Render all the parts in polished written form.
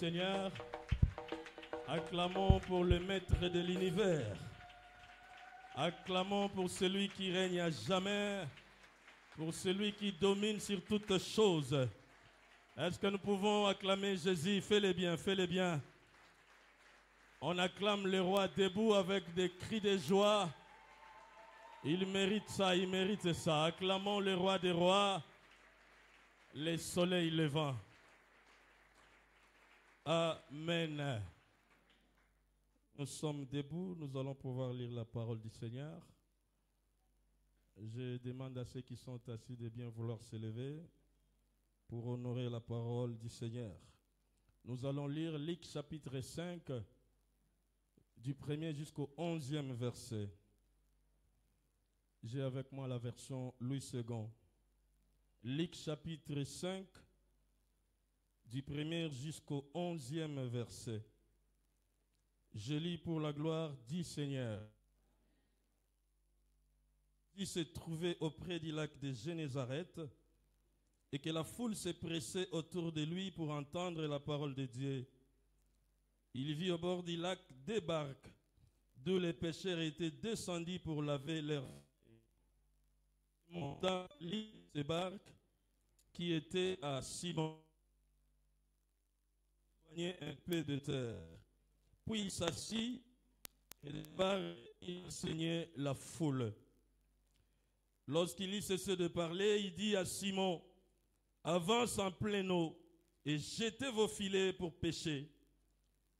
Seigneur. Acclamons pour le Maître de l'univers. Acclamons pour celui qui règne à jamais, pour celui qui domine sur toutes choses. Est-ce que nous pouvons acclamer Jésus? Fais-le bien, fais-le bien. On acclame le roi debout avec des cris de joie. Il mérite ça, il mérite ça. Acclamons le roi des rois, le soleil levant. Amen. Nous sommes debout, nous allons pouvoir lire la parole du Seigneur. Je demande à ceux qui sont assis de bien vouloir se lever pour honorer la parole du Seigneur. Nous allons lire Luc chapitre 5, du 1er jusqu'au 11e verset. J'ai avec moi la version Louis II. Luc chapitre 5, du 1er jusqu'au 11e verset. Je lis pour la gloire du Seigneur. Il se trouvait auprès du lac de Génézareth et que la foule se pressait autour de lui pour entendre la parole de Dieu. Il vit au bord du lac des barques d'où les pêcheurs étaient descendus pour laver leurs montant ces barques qui étaient à Simon, un peu de terre. Puis il s'assit et il enseignait la foule. Lorsqu'il eut cessé de parler, il dit à Simon, avance en pleine eau et jetez vos filets pour pêcher.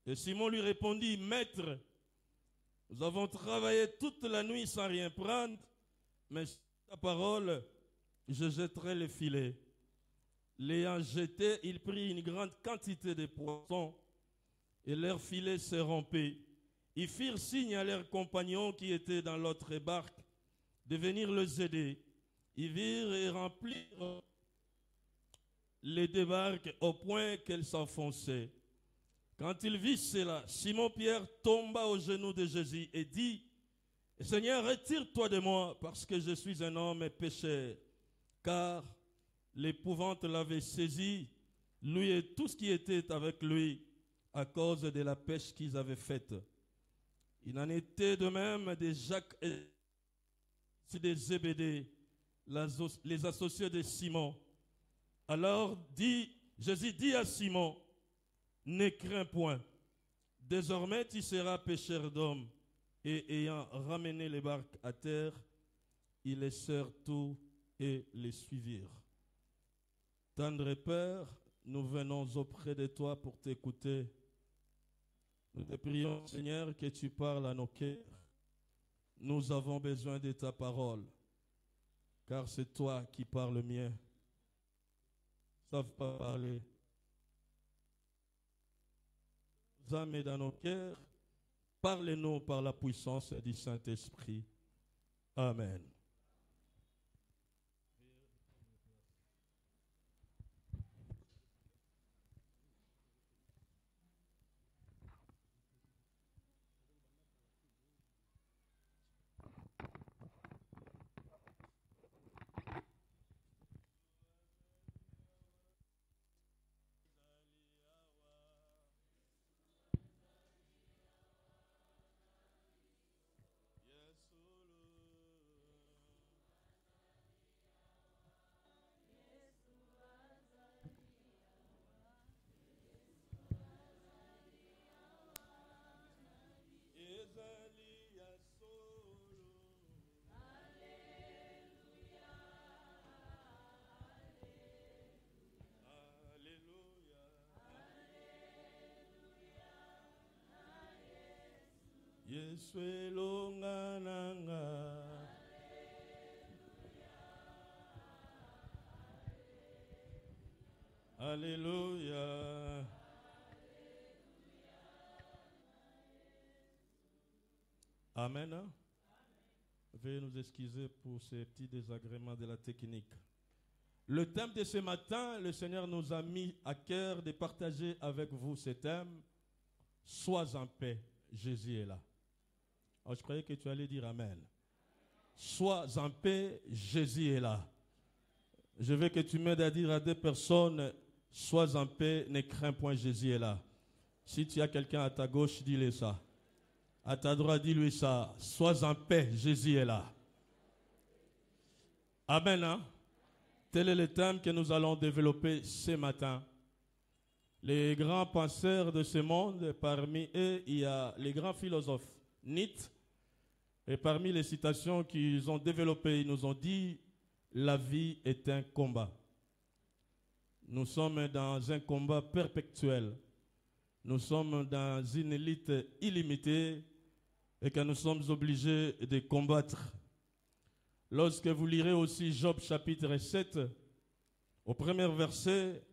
Et Simon lui répondit, Maître, nous avons travaillé toute la nuit sans rien prendre, mais sur ta parole, je jetterai les filets. L'ayant jeté, il prit une grande quantité de poissons et leurs filets se rompaient. Ils firent signe à leurs compagnons qui étaient dans l'autre barque de venir les aider. Ils virent et remplirent les deux barques au point qu'elles s'enfonçaient. Quand il vit cela, Simon-Pierre tomba aux genoux de Jésus et dit, Seigneur, retire-toi de moi, parce que je suis un homme pécheur. Car l'épouvante l'avait saisi, lui et tout ce qui était avec lui, à cause de la pêche qu'ils avaient faite. Il en était de même de Jacques et de Zébédée, les associés de Simon. Alors Jésus dit à Simon, ne crains point, désormais tu seras pêcheur d'hommes. Et ayant ramené les barques à terre, ils laissèrent tout et les suivirent. Tendre Père, nous venons auprès de toi pour t'écouter. Nous te prions, Seigneur, que tu parles à nos cœurs. Nous avons besoin de ta parole, car c'est toi qui parles le mien. Ils ne savent pas parler. Nous âmes dans nos cœurs, parlez-nous par la puissance du Saint-Esprit. Amen. Yesu longananga. Alléluia. Amen. Veuillez nous excuser pour ces petits désagréments de la technique. Le thème de ce matin, le Seigneur nous a mis à cœur de partager avec vous ce thème. Sois en paix, Jésus est là. Alors, je croyais que tu allais dire Amen. Sois en paix, Jésus est là. Je veux que tu m'aides à dire à deux personnes, sois en paix, ne crains point, Jésus est là. Si tu as quelqu'un à ta gauche, dis-lui ça. À ta droite, dis-lui ça. Sois en paix, Jésus est là. Amen. Hein? Tel est le thème que nous allons développer ce matin. Les grands penseurs de ce monde, parmi eux, il y a les grands philosophes, Nietzsche. Et parmi les citations qu'ils ont développées, ils nous ont dit « La vie est un combat ». Nous sommes dans un combat perpétuel. Nous sommes dans une lutte illimitée et que nous sommes obligés de combattre. Lorsque vous lirez aussi Job chapitre 7, au premier verset,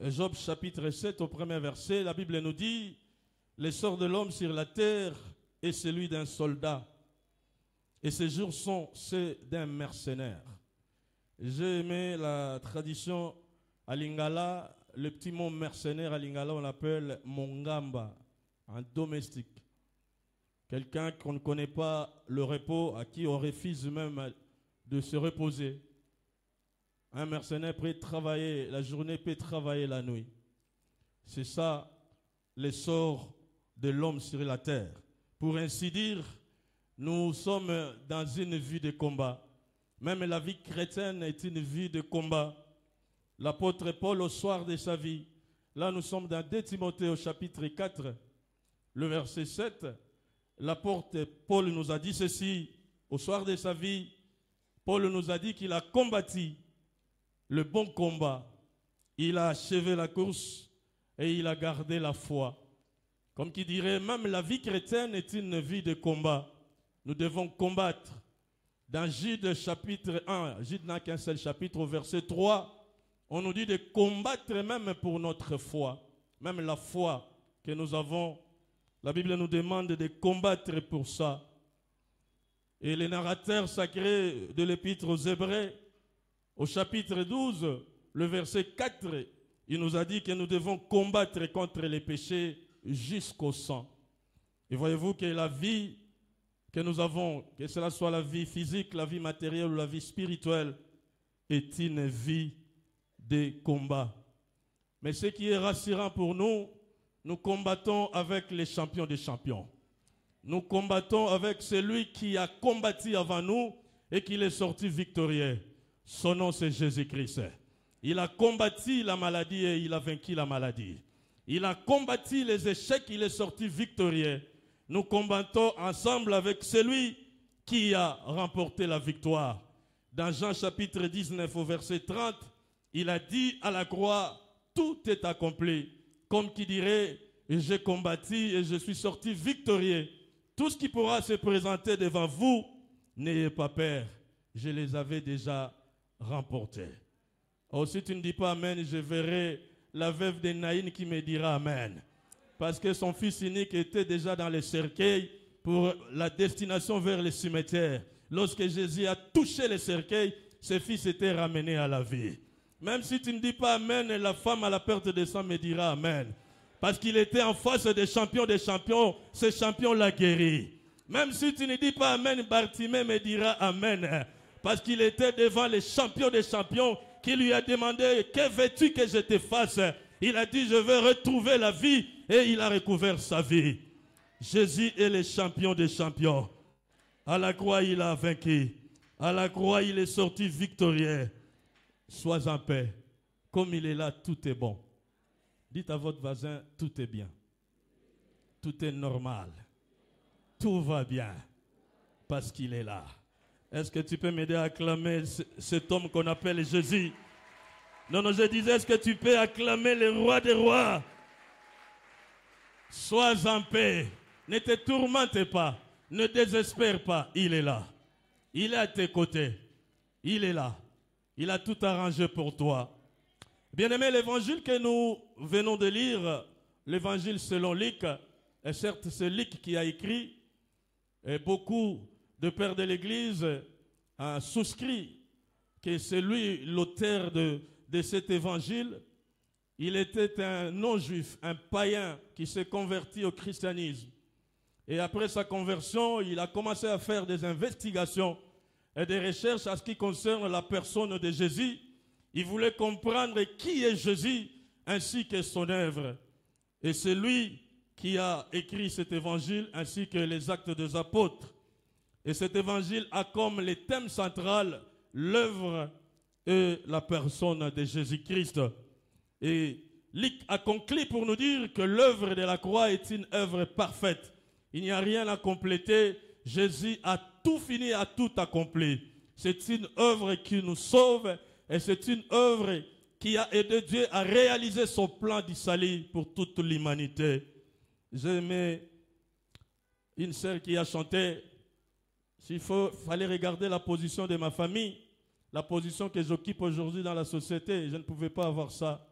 Job chapitre 7, au premier verset, la Bible nous dit « L'essor de l'homme sur la terre est celui d'un soldat, et ses jours sont ceux d'un mercenaire. » J'ai aimé la tradition à Lingala, le petit mot mercenaire à Lingala, on l'appelle Mongamba, un domestique. Quelqu'un qu'on ne connaît pas le repos, à qui on refuse même de se reposer. Un mercenaire peut travailler la journée, peut travailler la nuit. C'est ça l'essor de l'homme sur la terre. Pour ainsi dire, nous sommes dans une vie de combat. Même la vie chrétienne est une vie de combat. L'apôtre Paul, au soir de sa vie, là nous sommes dans 2 Timothée au chapitre 4, le verset 7, l'apôtre Paul nous a dit ceci, au soir de sa vie, Paul nous a dit qu'il a combattu le bon combat, il a achevé la course et il a gardé la foi. Comme qui dirait, même la vie chrétienne est une vie de combat. Nous devons combattre. Dans Jude chapitre 1, Jude n'a qu'un seul chapitre, au verset 3, on nous dit de combattre même pour notre foi. Même la foi que nous avons, la Bible nous demande de combattre pour ça. Et le narrateur sacré de l'épître aux Hébreux, au chapitre 12, le verset 4, il nous a dit que nous devons combattre contre les péchés jusqu'au sang. Et voyez-vous que la vie que nous avons, que cela soit la vie physique, la vie matérielle ou la vie spirituelle, est une vie de combat. Mais ce qui est rassurant pour nous, nous combattons avec les champions des champions. Nous combattons avec celui qui a combattu avant nous et qui est sorti victorieux. Son nom c'est Jésus-Christ. Il a combattu la maladie et il a vaincu la maladie. Il a combattu les échecs, il est sorti victorieux. Nous combattons ensemble avec celui qui a remporté la victoire. Dans Jean chapitre 19 au verset 30, il a dit à la croix, tout est accompli. Comme qui dirait, j'ai combattu et je suis sorti victorieux. Tout ce qui pourra se présenter devant vous, n'ayez pas peur. Je les avais déjà remportés. Or, si tu ne dis pas Amen, je verrai la veuve de Naïn qui me dira Amen. Parce que son fils unique était déjà dans le cercueil pour la destination vers le cimetière. Lorsque Jésus a touché le cercueil, ce fils était ramené à la vie. Même si tu ne dis pas Amen, la femme à la perte de sang me dira Amen. Parce qu'il était en face des champions, ce champion l'a guéri. Même si tu ne dis pas Amen, Bartimée me dira Amen. Parce qu'il était devant les champions des champions qui lui a demandé, que veux-tu que je te fasse? Il a dit, je veux retrouver la vie et il a recouvert sa vie. Jésus est le champion des champions. À la croix, il a vaincu. À la croix, il est sorti victorieux. Sois en paix. Comme il est là, tout est bon. Dites à votre voisin, tout est bien. Tout est normal. Tout va bien. Parce qu'il est là. Est-ce que tu peux m'aider à acclamer cet homme qu'on appelle Jésus? Non, je disais, est-ce que tu peux acclamer le roi des rois? Sois en paix. Ne te tourmente pas. Ne désespère pas. Il est là. Il est à tes côtés. Il est là. Il a tout arrangé pour toi. Bien-aimé, l'évangile que nous venons de lire, l'évangile selon Luc, et certes c'est Luc qui a écrit, et beaucoup de pères de l'Église ont souscrit que c'est lui l'auteur de cet évangile. Il était un non-juif, un païen qui s'est converti au christianisme. Et après sa conversion, il a commencé à faire des investigations et des recherches à ce qui concerne la personne de Jésus. Il voulait comprendre qui est Jésus ainsi que son œuvre. Et c'est lui qui a écrit cet évangile ainsi que les actes des apôtres. Et cet évangile a comme les thèmes central l'œuvre et la personne de Jésus-Christ. Et Luc a conclu pour nous dire que l'œuvre de la croix est une œuvre parfaite. Il n'y a rien à compléter. Jésus a tout fini, a tout accompli. C'est une œuvre qui nous sauve et c'est une œuvre qui a aidé Dieu à réaliser son plan du salut pour toute l'humanité. J'ai aimé une sœur qui a chanté. S'il fallait regarder la position de ma famille, la position que j'occupe aujourd'hui dans la société, je ne pouvais pas avoir ça.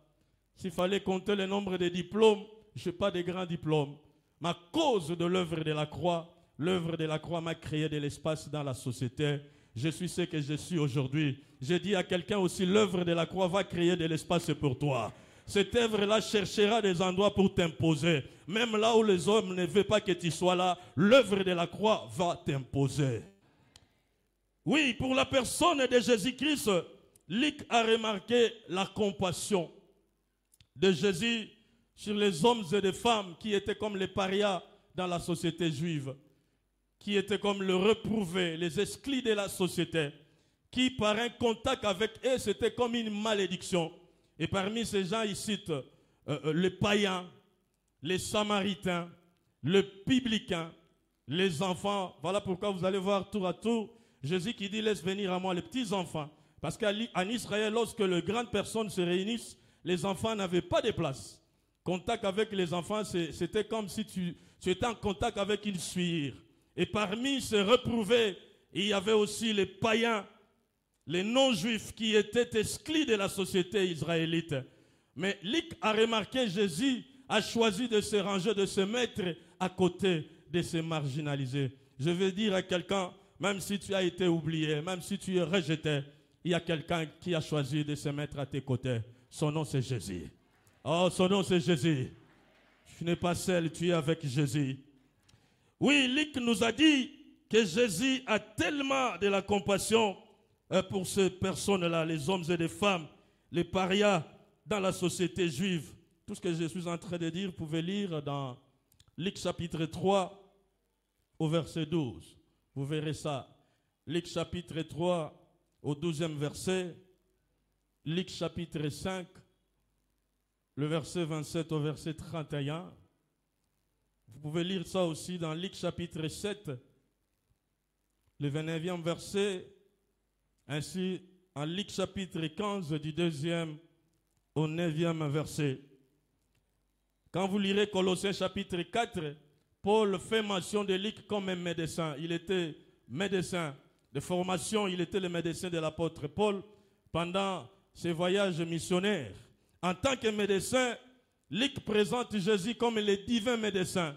S'il fallait compter le nombre de diplômes, je n'ai pas de grands diplômes. Mais à cause de l'œuvre de la croix m'a créé de l'espace dans la société. Je suis ce que je suis aujourd'hui. J'ai dit à quelqu'un aussi, l'œuvre de la croix va créer de l'espace pour toi. Cette œuvre-là cherchera des endroits pour t'imposer. Même là où les hommes ne veulent pas que tu sois là, l'œuvre de la croix va t'imposer. Oui, pour la personne de Jésus-Christ, Luc a remarqué la compassion de Jésus sur les hommes et les femmes qui étaient comme les parias dans la société juive, qui étaient comme le reprouvé, les exclus de la société, qui par un contact avec eux, c'était comme une malédiction. Et parmi ces gens, il cite les païens, les samaritains, le publicain, les enfants. Voilà pourquoi vous allez voir tour à tour Jésus qui dit « Laisse venir à moi les petits enfants ». Parce qu'en Israël, lorsque les grandes personnes se réunissent, les enfants n'avaient pas de place. Contact avec les enfants, c'était comme si tu étais en contact avec une suire. Et parmi ces reprouvés, il y avait aussi les païens, les non-juifs qui étaient exclus de la société israélite. Mais Luc a remarqué Jésus a choisi de se ranger, de se mettre à côté de ces marginalisés. Je veux dire à quelqu'un, même si tu as été oublié, même si tu es rejeté, il y a quelqu'un qui a choisi de se mettre à tes côtés. Son nom c'est Jésus. Oh, son nom c'est Jésus. Tu n'es pas seul, tu es avec Jésus. Oui, Luc nous a dit que Jésus a tellement de la compassion pour ces personnes-là, les hommes et les femmes, les parias dans la société juive. Tout ce que je suis en train de dire, vous pouvez lire dans Luc chapitre 3 au verset 12. Vous verrez ça. Luc chapitre 3 au 12e verset. Luc chapitre 5, le verset 27 au verset 31. Vous pouvez lire ça aussi dans Luc chapitre 7, le 29e verset. Ainsi, en Luc chapitre 15, du 2e au 9e verset. Quand vous lirez Colossiens chapitre 4, Paul fait mention de Luc comme un médecin. Il était médecin de formation, il était le médecin de l'apôtre Paul pendant ses voyages missionnaires. En tant que médecin, Luc présente Jésus comme le divin médecin,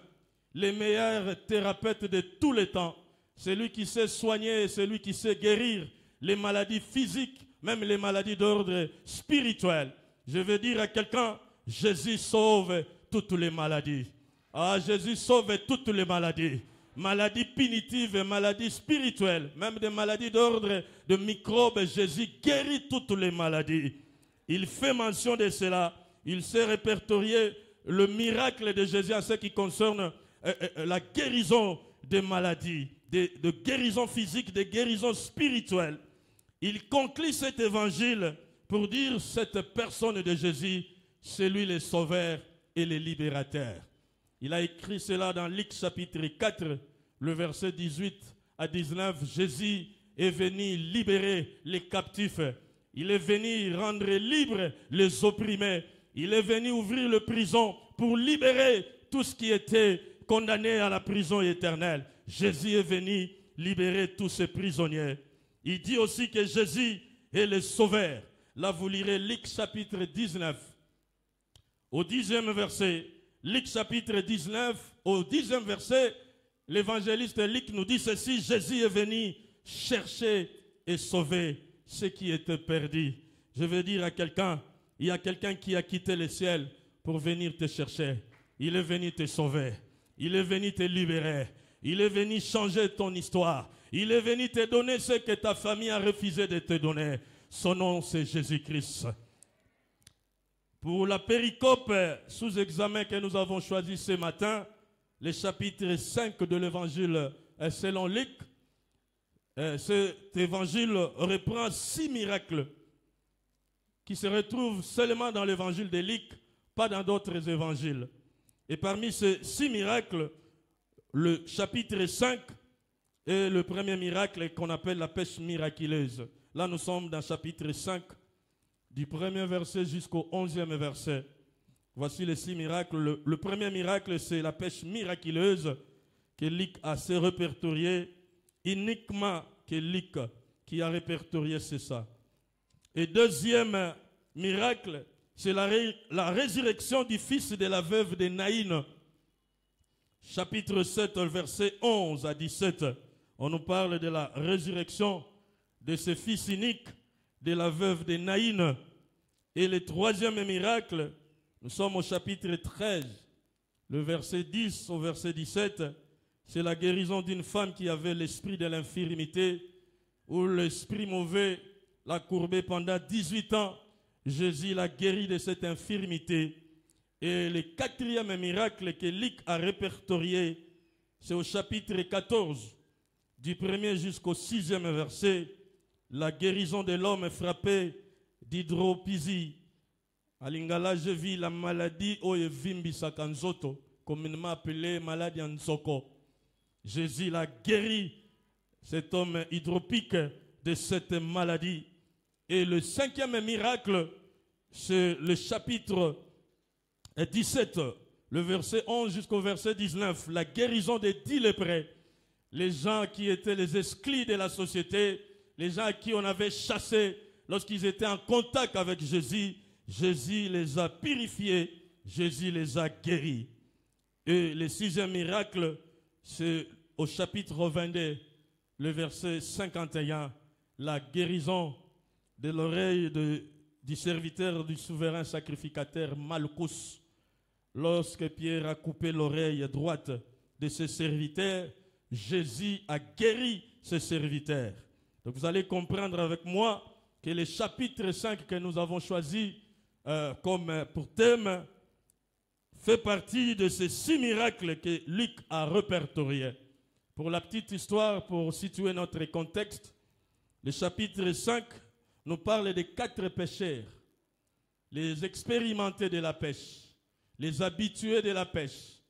le meilleur thérapeute de tous les temps. Celui qui sait soigner, celui qui sait guérir les maladies physiques, même les maladies d'ordre spirituel. Je veux dire à quelqu'un, Jésus sauve toutes les maladies. Ah, Jésus sauve toutes les maladies. Maladies punitives, maladies spirituelles, même des maladies d'ordre de microbes. Jésus guérit toutes les maladies. Il fait mention de cela. Il sait répertorier le miracle de Jésus en ce qui concerne la guérison des maladies, de guérison physique, de guérison spirituelle. Il conclut cet évangile pour dire cette personne de Jésus, c'est lui le sauveur et le libérateur. Il a écrit cela dans Luc chapitre 4, le verset 18 à 19. Jésus est venu libérer les captifs. Il est venu rendre libres les opprimés. Il est venu ouvrir les prisons pour libérer tout ce qui était condamné à la prison éternelle. Jésus est venu libérer tous ces prisonniers. Il dit aussi que Jésus est le sauveur. Là, vous lirez Luc chapitre 19, au 10e verset. Luc chapitre 19, au 10e verset, l'évangéliste Luc nous dit ceci: Jésus est venu chercher et sauver ceux qui étaient perdus. Je veux dire à quelqu'un, il y a quelqu'un qui a quitté le ciel pour venir te chercher. Il est venu te sauver. Il est venu te libérer. Il est venu changer ton histoire. Il est venu te donner ce que ta famille a refusé de te donner. Son nom, c'est Jésus-Christ. Pour la péricope sous examen que nous avons choisi ce matin, le chapitre 5 de l'évangile selon Luc, cet évangile reprend 6 miracles qui se retrouvent seulement dans l'évangile de Luc, pas dans d'autres évangiles. Et parmi ces 6 miracles, le chapitre 5 est le premier miracle qu'on appelle la pêche miraculeuse. Là, nous sommes dans le chapitre 5, du premier verset jusqu'au 11e verset. Voici les 6 miracles. Le premier miracle, c'est la pêche miraculeuse que Luc a répertorié, uniquement que Luc qui a répertorié, c'est ça. Et deuxième miracle, c'est la résurrection du fils de la veuve de Naïn. Chapitre 7, verset 11 à 17. On nous parle de la résurrection de ce fils unique de la veuve de Naïn. Et le troisième miracle, nous sommes au chapitre 13, le verset 10 au verset 17. C'est la guérison d'une femme qui avait l'esprit de l'infirmité, où l'esprit mauvais l'a courbé pendant 18 ans. Jésus l'a guéri de cette infirmité. Et le quatrième miracle que Luc a répertorié, c'est au chapitre 14, du 1er jusqu'au 6e verset, la guérison de l'homme frappé d'hydropisie. À Lingala, je vis la maladie Oyevimbi Sakanzoto, communément appelée maladie Nzoko. Jésus l'a guéri, cet homme hydropique, de cette maladie. Et le cinquième miracle, c'est le chapitre 17, le verset 11 jusqu'au verset 19, la guérison des 10 lépreux. Les gens qui étaient les exclus de la société, les gens à qui on avait chassé lorsqu'ils étaient en contact avec Jésus, Jésus les a purifiés, Jésus les a guéris. Et le sixième miracle, c'est au chapitre 22, le verset 51, la guérison de l'oreille du serviteur du souverain sacrificateur Malchus. Lorsque Pierre a coupé l'oreille droite de ses serviteurs, Jésus a guéri ses serviteurs. Donc vous allez comprendre avec moi que le chapitre 5 que nous avons choisi comme pour thème fait partie de ces 6 miracles que Luc a répertoriés. Pour la petite histoire, pour situer notre contexte, le chapitre 5 nous parle de 4 pêcheurs, les expérimentés de la pêche, les habitués de la pêche.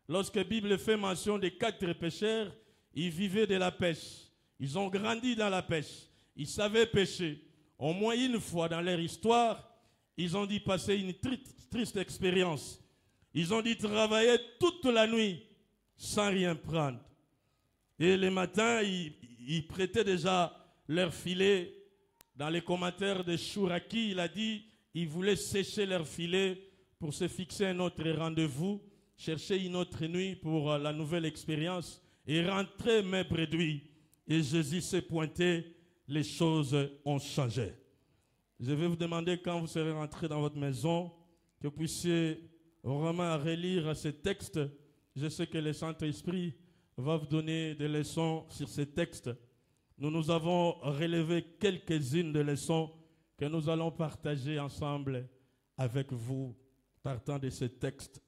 Lorsque la Bible fait mention des 4 pêcheurs, ils vivaient de la pêche. Ils ont grandi dans la pêche. Ils savaient pêcher. Au moins une fois dans leur histoire, ils ont dû passer une triste expérience. Ils ont dû travailler toute la nuit sans rien prendre. Et le matin, ils prêtaient déjà leur filet. Dans les commentaires de Chouraki, il a dit qu'ils voulaient sécher leur filet pour se fixer un autre rendez-vous, chercher une autre nuit pour la nouvelle expérience et rentrer mes bredouilles. Et Jésus s'est pointé, les choses ont changé. Je vais vous demander quand vous serez rentré dans votre maison, que vous puissiez vraiment relire ce texte. Je sais que le Saint-Esprit va vous donner des leçons sur ces textes. Nous avons relevé quelques-unes des leçons que nous allons partager ensemble avec vous, partant de ce texte.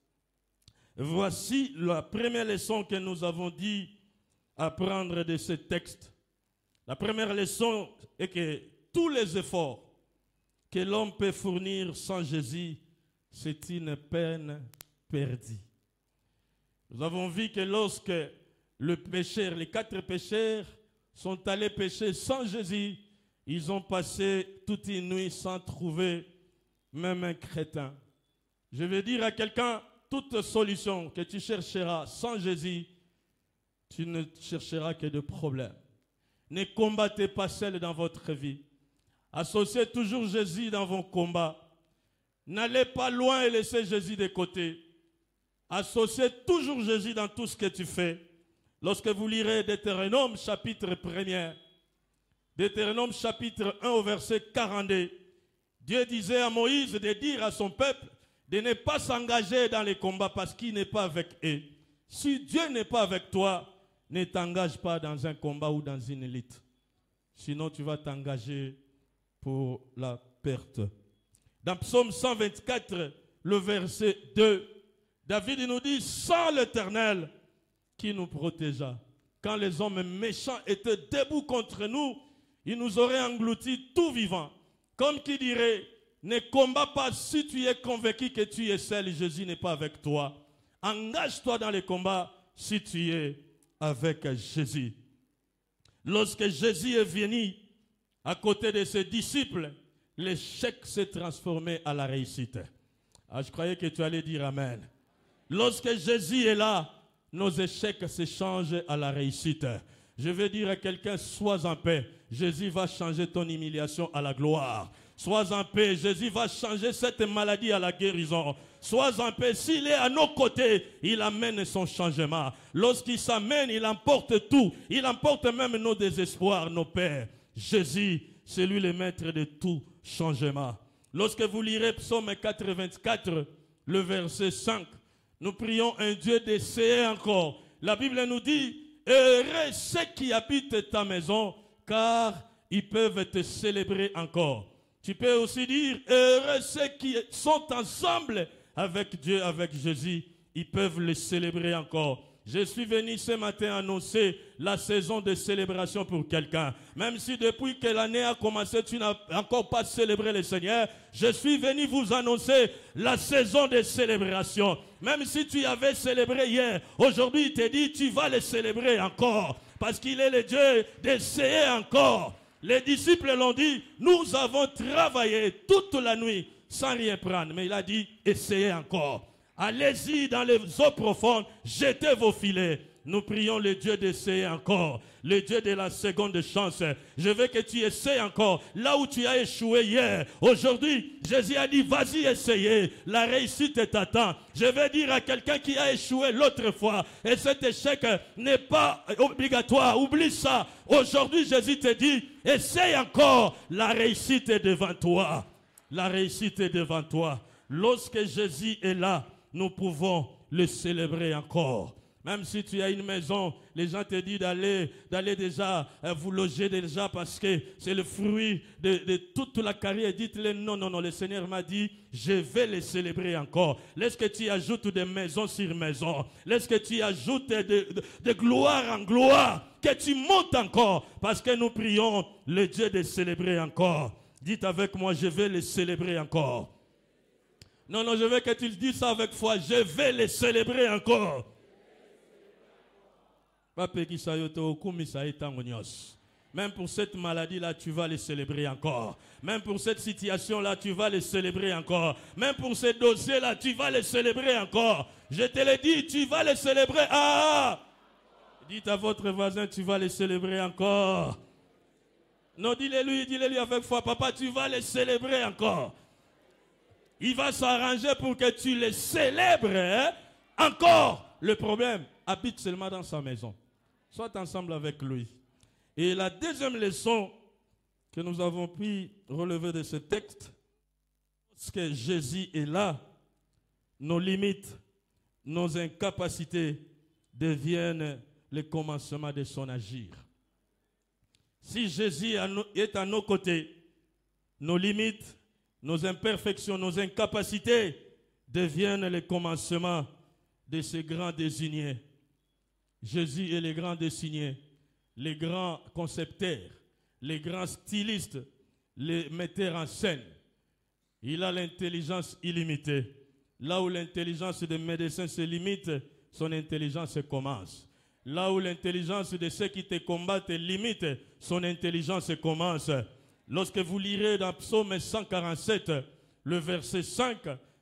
Voici la première leçon que nous avons dit apprendre de ce texte. La première leçon est que tous les efforts que l'homme peut fournir sans Jésus, c'est une peine perdue. Nous avons vu que lorsque les 4 pécheurs sont allés pêcher sans Jésus, ils ont passé toute une nuit sans trouver même un crétin. Je vais dire à quelqu'un, toute solution que tu chercheras sans Jésus, tu ne chercheras que de problèmes. Ne combattez pas seul dans votre vie. Associez toujours Jésus dans vos combats. N'allez pas loin et laissez Jésus de côté. Associez toujours Jésus dans tout ce que tu fais. Lorsque vous lirez Deutéronome chapitre 1er, Deutéronome chapitre 1 au verset 42, Dieu disait à Moïse de dire à son peuple de ne pas s'engager dans les combats parce qu'il n'est pas avec eux. Si Dieu n'est pas avec toi, ne t'engage pas dans un combat ou dans une lutte. Sinon, tu vas t'engager pour la perte. Dans Psaume 124, le verset 2, David nous dit, sans l'Éternel qui nous protégea. Quand les hommes méchants étaient debout contre nous, ils nous auraient engloutis tout vivant. Comme qui dirait, ne combats pas si tu es convaincu que tu es seul, Jésus n'est pas avec toi. Engage-toi dans les combats si tu es avec Jésus. Lorsque Jésus est venu à côté de ses disciples, l'échec s'est transformé à la réussite. Ah, je croyais que tu allais dire Amen. Lorsque Jésus est là, nos échecs s'échangent à la réussite. Je veux dire à quelqu'un, sois en paix. Jésus va changer ton humiliation à la gloire. Sois en paix. Jésus va changer cette maladie à la guérison. Sois en paix. S'il est à nos côtés, il amène son changement. Lorsqu'il s'amène, il emporte tout. Il emporte même nos désespoirs, nos peurs. Jésus, c'est lui le maître de tout changement. Lorsque vous lirez Psaume 84, le verset 5, nous prions un Dieu d'essayer encore. La Bible nous dit, heureux ceux qui habitent ta maison, car ils peuvent te célébrer encore. Tu peux aussi dire, heureux ceux qui sont ensemble avec Dieu, avec Jésus, ils peuvent le célébrer encore. Je suis venu ce matin annoncer la saison de célébration pour quelqu'un. Même si depuis que l'année a commencé, tu n'as encore pas célébré le Seigneur, je suis venu vous annoncer la saison de célébration. Même si tu avais célébré hier, aujourd'hui il te dit, tu vas le célébrer encore. Parce qu'il est le Dieu d'essayer encore. Les disciples l'ont dit, nous avons travaillé toute la nuit sans rien prendre. Mais il a dit, essayez encore. Allez-y dans les eaux profondes, jetez vos filets. Nous prions le Dieu d'essayer encore, le Dieu de la seconde chance. Je veux que tu essaies encore. Là où tu as échoué hier, aujourd'hui, Jésus a dit, vas-y essayer. La réussite t'attend. Je vais dire à quelqu'un qui a échoué l'autre fois, et cet échec n'est pas obligatoire, oublie ça. Aujourd'hui, Jésus te dit, essaye encore. La réussite est devant toi. La réussite est devant toi. Lorsque Jésus est là, nous pouvons le célébrer encore. Même si tu as une maison, les gens te disent d'aller déjà vous loger déjà parce que c'est le fruit de toute la carrière. Dites-le non, non, non, le Seigneur m'a dit, je vais les célébrer encore. Laisse que tu ajoutes des maisons sur maisons. Laisse que tu ajoutes de gloire en gloire. Que tu montes encore parce que nous prions le Dieu de célébrer encore. Dites avec moi, je vais les célébrer encore. Non, non, je veux que tu le dises ça avec foi. Je vais les célébrer encore. Même pour cette maladie-là, tu vas les célébrer encore. Même pour cette situation-là, tu vas les célébrer encore. Même pour ces dossiers-là, tu vas les célébrer encore. Je te l'ai dit, tu vas les célébrer. Ah! Dites à votre voisin, tu vas les célébrer encore. Non, dis-le-lui avec foi. Papa, tu vas les célébrer encore. Il va s'arranger pour que tu les célèbres hein? Encore. Le problème, habite seulement dans sa maison. Sois ensemble avec lui. Et la deuxième leçon que nous avons pu relever de ce texte, c'est que Jésus est là, nos limites, nos incapacités deviennent le commencement de son agir. Si Jésus est à nos côtés, nos limites, nos imperfections, nos incapacités deviennent le commencement de ces grands désignés. Jésus est le grand désigné, les grands concepteurs, les grands stylistes, les metteurs en scène. Il a l'intelligence illimitée. Là où l'intelligence des médecins se limite, son intelligence commence. Là où l'intelligence de ceux qui te combattent limite, son intelligence commence. Lorsque vous lirez dans Psaume 147, le verset 5,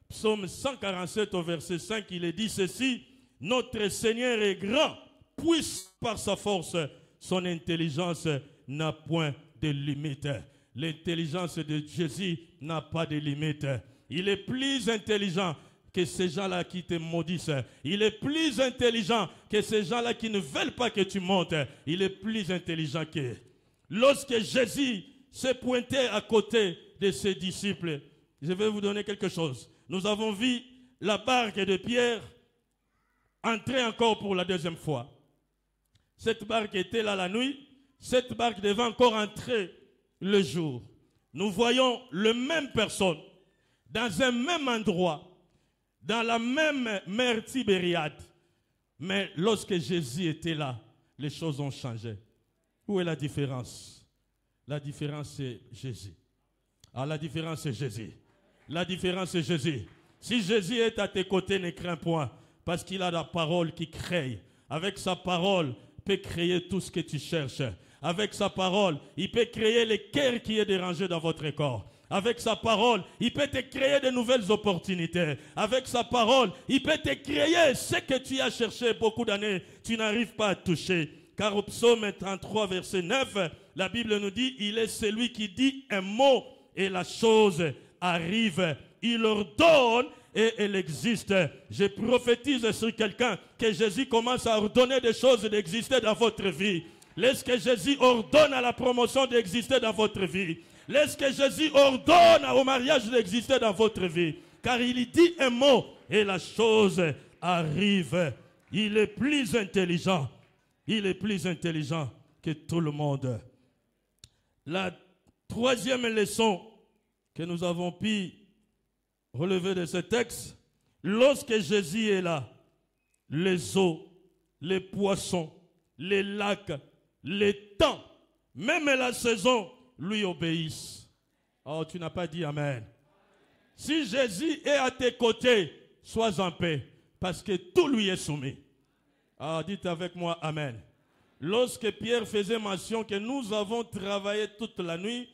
Psaume 147 au verset 5, il est dit ceci, « Notre Seigneur est grand, puissant par sa force, son intelligence n'a point de limite. » L'intelligence de Jésus n'a pas de limite. Il est plus intelligent que ces gens-là qui te maudissent. Il est plus intelligent que ces gens-là qui ne veulent pas que tu montes. Il est plus intelligent qu'eux. Lorsque Jésus s'est pointé à côté de ses disciples, je vais vous donner quelque chose. Nous avons vu la barque de Pierre entrer encore pour la deuxième fois. Cette barque était là la nuit. Cette barque devait encore entrer le jour. Nous voyons la même personne, dans un même endroit, dans la même mer Tibériade. Mais lorsque Jésus était là, les choses ont changé. Où est la différence? La différence, c'est Jésus. Ah, la différence, c'est Jésus. La différence, c'est Jésus. Si Jésus est à tes côtés, ne crains point, parce qu'il a la parole qui crée. Avec sa parole, il peut créer tout ce que tu cherches. Avec sa parole, il peut créer les cœurs qui est dérangé dans votre corps. Avec sa parole, il peut te créer de nouvelles opportunités. Avec sa parole, il peut te créer ce que tu as cherché beaucoup d'années, tu n'arrives pas à toucher. Car au psaume 33, verset 9, la Bible nous dit, il est celui qui dit un mot et la chose arrive. Il ordonne et elle existe. Je prophétise sur quelqu'un que Jésus commence à ordonner des choses d'exister dans votre vie. Laisse que Jésus ordonne à la promotion d'exister dans votre vie. Laisse que Jésus ordonne au mariage d'exister dans votre vie. Car il dit un mot et la chose arrive. Il est plus intelligent. Il est plus intelligent que tout le monde. La troisième leçon que nous avons pu relever de ce texte, lorsque Jésus est là, les eaux, les poissons, les lacs, les temps, même la saison, lui obéissent. Oh, tu n'as pas dit Amen. Si Jésus est à tes côtés, sois en paix, parce que tout lui est soumis. Ah, dites avec moi Amen. Lorsque Pierre faisait mention que nous avons travaillé toute la nuit,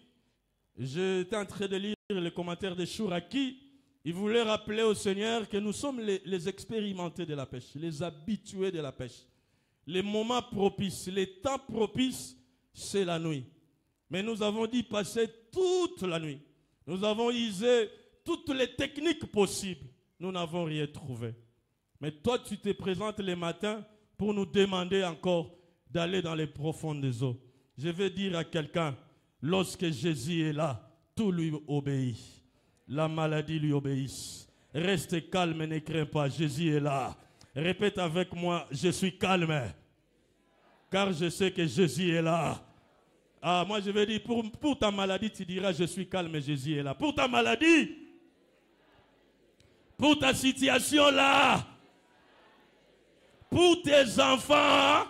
j'étais en train de lire le commentaire de Chouraki. Il voulait rappeler au Seigneur que nous sommes les expérimentés de la pêche, les habitués de la pêche. Les moments propices, les temps propices, c'est la nuit. Mais nous avons dit passer toute la nuit. Nous avons usé toutes les techniques possibles. Nous n'avons rien trouvé. Mais toi, tu te présentes les matins pour nous demander encore d'aller dans les profondes des eaux. Je vais dire à quelqu'un, lorsque Jésus est là, tout lui obéit. La maladie lui obéit. Reste calme et ne crains pas, Jésus est là. Répète avec moi, je suis calme. Car je sais que Jésus est là. Ah, moi je vais dire, pour ta maladie, tu diras, je suis calme, Jésus est là. Pour ta maladie, pour ta situation là, pour tes enfants,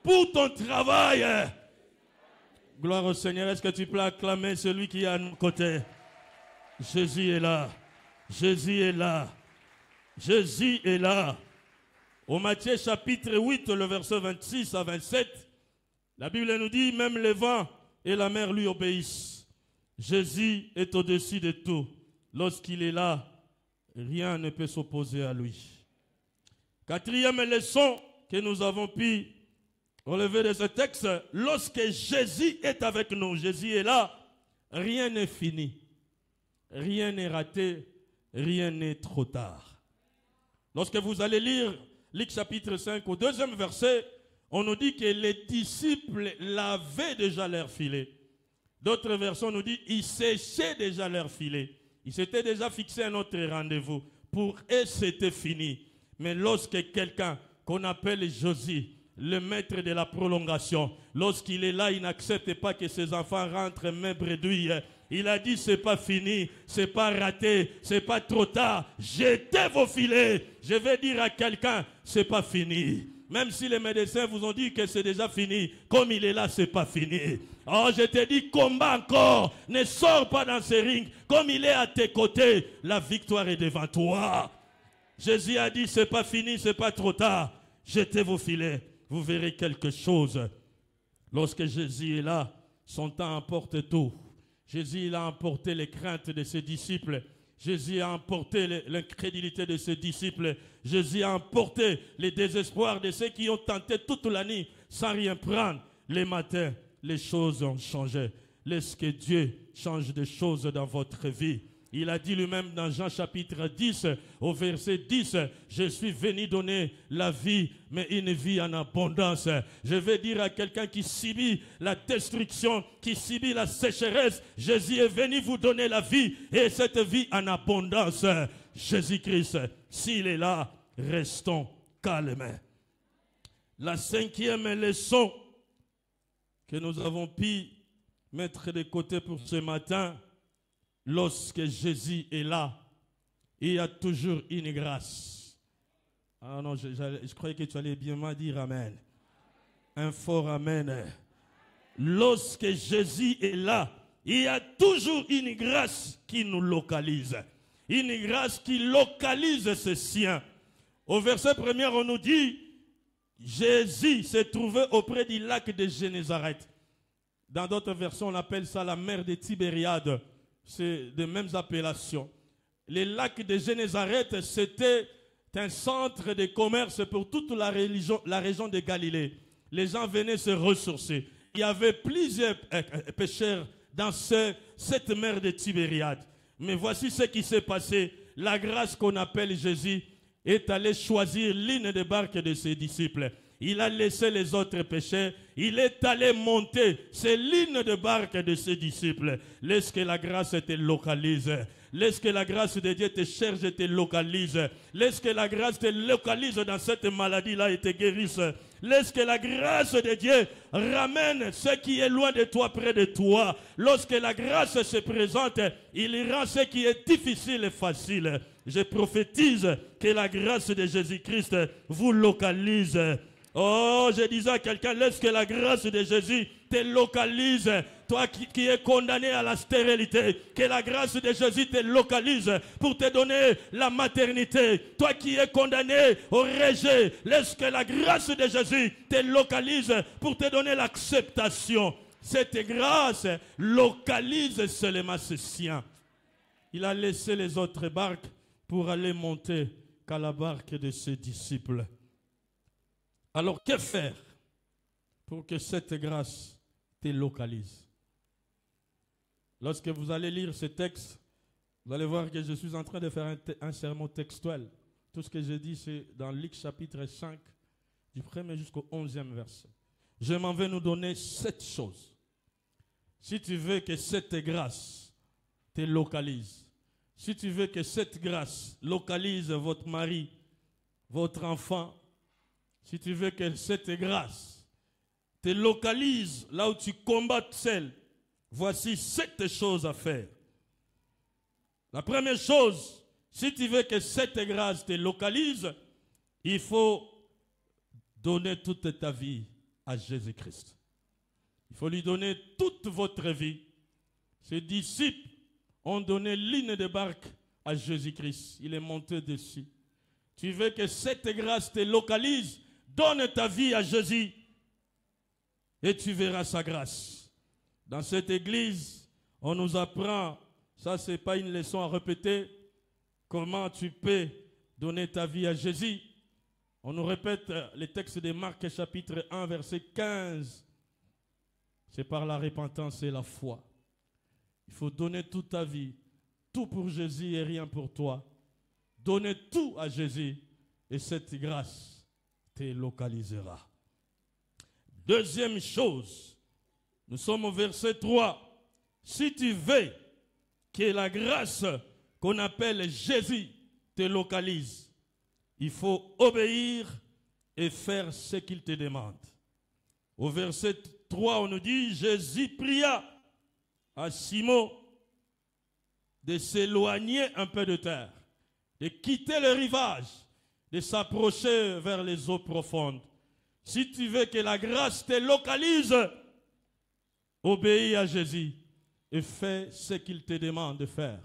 pour ton travail. Gloire au Seigneur. Est-ce que tu peux acclamer celui qui est à nos côtés? Jésus est là. Jésus est là. Jésus est là. Au Matthieu chapitre 8, le verset 26 à 27, la Bible nous dit, même les vents et la mer lui obéissent. Jésus est au-dessus de tout. Lorsqu'il est là, rien ne peut s'opposer à lui. Quatrième leçon que nous avons pu relever de ce texte, lorsque Jésus est avec nous, Jésus est là, rien n'est fini, rien n'est raté, rien n'est trop tard. Lorsque vous allez lire Luc chapitre 5 au deuxième verset, on nous dit que les disciples lavaient déjà leurs filets. D'autres versions nous disent qu'ils séchaient déjà leurs filets. Ils s'étaient déjà fixé un autre rendez-vous. Pour eux, c'était fini. Mais lorsque quelqu'un qu'on appelle Josué, le maître de la prolongation, lorsqu'il est là, il n'accepte pas que ses enfants rentrent main bredouille. Il a dit, c'est pas fini, c'est pas raté, c'est pas trop tard. Jetez vos filets. Je vais dire à quelqu'un, c'est pas fini. Même si les médecins vous ont dit que c'est déjà fini, comme il est là, c'est pas fini. Oh, je te dis, combat encore. Ne sors pas dans ce ring. Comme il est à tes côtés, la victoire est devant toi. Jésus a dit, c'est pas fini, c'est pas trop tard. Jetez vos filets. Vous verrez quelque chose. Lorsque Jésus est là, son temps emporte tout. Jésus il a emporté les craintes de ses disciples. Jésus a emporté l'incrédulité de ses disciples. Jésus a emporté le désespoir de ceux qui ont tenté toute la nuit sans rien prendre. Les matins, les choses ont changé. Laisse que Dieu change des choses dans votre vie. Il a dit lui-même dans Jean chapitre 10, au verset 10, « Je suis venu donner la vie, mais une vie en abondance. » Je vais dire à quelqu'un qui subit la destruction, qui subit la sécheresse, Jésus est venu vous donner la vie, et cette vie en abondance. Jésus-Christ, s'il est là, restons calmes. La cinquième leçon que nous avons pu mettre de côté pour ce matin, lorsque Jésus est là, il y a toujours une grâce. Ah non, je croyais que tu allais bien me dire amen. Un fort amen. Lorsque Jésus est là, il y a toujours une grâce qui nous localise. Une grâce qui localise ses siens. Au verset 1er, on nous dit, Jésus s'est trouvé auprès du lac de Génézareth. Dans d'autres versions, on appelle ça la mer de Tibériade. C'est des mêmes appellations. Le lac de Génézareth, c'était un centre de commerce pour toute la région de Galilée. Les gens venaient se ressourcer. Il y avait plusieurs pêcheurs dans cette mer de Tibériade. Mais voici ce qui s'est passé. La grâce qu'on appelle Jésus est allée choisir l'une des barques de ses disciples. Il a laissé les autres pêcheurs. Il est allé monter. C'est l'une des barques de ses disciples. Laisse que la grâce te localise. Laisse que la grâce de Dieu te cherche et te localise. Laisse que la grâce te localise dans cette maladie-là et te guérisse. Laisse que la grâce de Dieu ramène ce qui est loin de toi près de toi. Lorsque la grâce se présente, il rend ce qui est difficile et facile. Je prophétise que la grâce de Jésus-Christ vous localise. Oh, je disais à quelqu'un, laisse que la grâce de Jésus te localise. Toi qui es condamné à la stérilité, que la grâce de Jésus te localise pour te donner la maternité. Toi qui es condamné au rejet, laisse que la grâce de Jésus te localise pour te donner l'acceptation. Cette grâce localise seulement ses siens. Il a laissé les autres barques pour aller monter qu'à la barque de ses disciples. Alors, que faire pour que cette grâce te localise? Lorsque vous allez lire ce texte, vous allez voir que je suis en train de faire un sermon textuel. Tout ce que je dis, c'est dans Luc chapitre 5, du 1er jusqu'au 11e verset. Je m'en vais nous donner 7 choses. Si tu veux que cette grâce te localise, si tu veux que cette grâce localise votre mari, votre enfant, si tu veux que cette grâce te localise là où tu combattes seul, voici 7 choses à faire. La première chose, si tu veux que cette grâce te localise, il faut donner toute ta vie à Jésus-Christ. Il faut lui donner toute votre vie. Ses disciples ont donné l'une des barques à Jésus-Christ. Il est monté dessus. Tu veux que cette grâce te localise, donne ta vie à Jésus et tu verras sa grâce. Dans cette église, on nous apprend, ça c'est pas une leçon à répéter, comment tu peux donner ta vie à Jésus. On nous répète les textes de Marc chapitre 1 verset 15. C'est par la repentance et la foi. Il faut donner toute ta vie, tout pour Jésus et rien pour toi. Donner tout à Jésus et cette grâce te localisera. Deuxième chose, nous sommes au verset 3. Si tu veux que la grâce qu'on appelle Jésus te localise, il faut obéir et faire ce qu'il te demande. Au verset 3, on nous dit, Jésus pria à Simon de s'éloigner un peu de terre, de quitter le rivage, de s'approcher vers les eaux profondes. Si tu veux que la grâce te localise, obéis à Jésus et fais ce qu'il te demande de faire.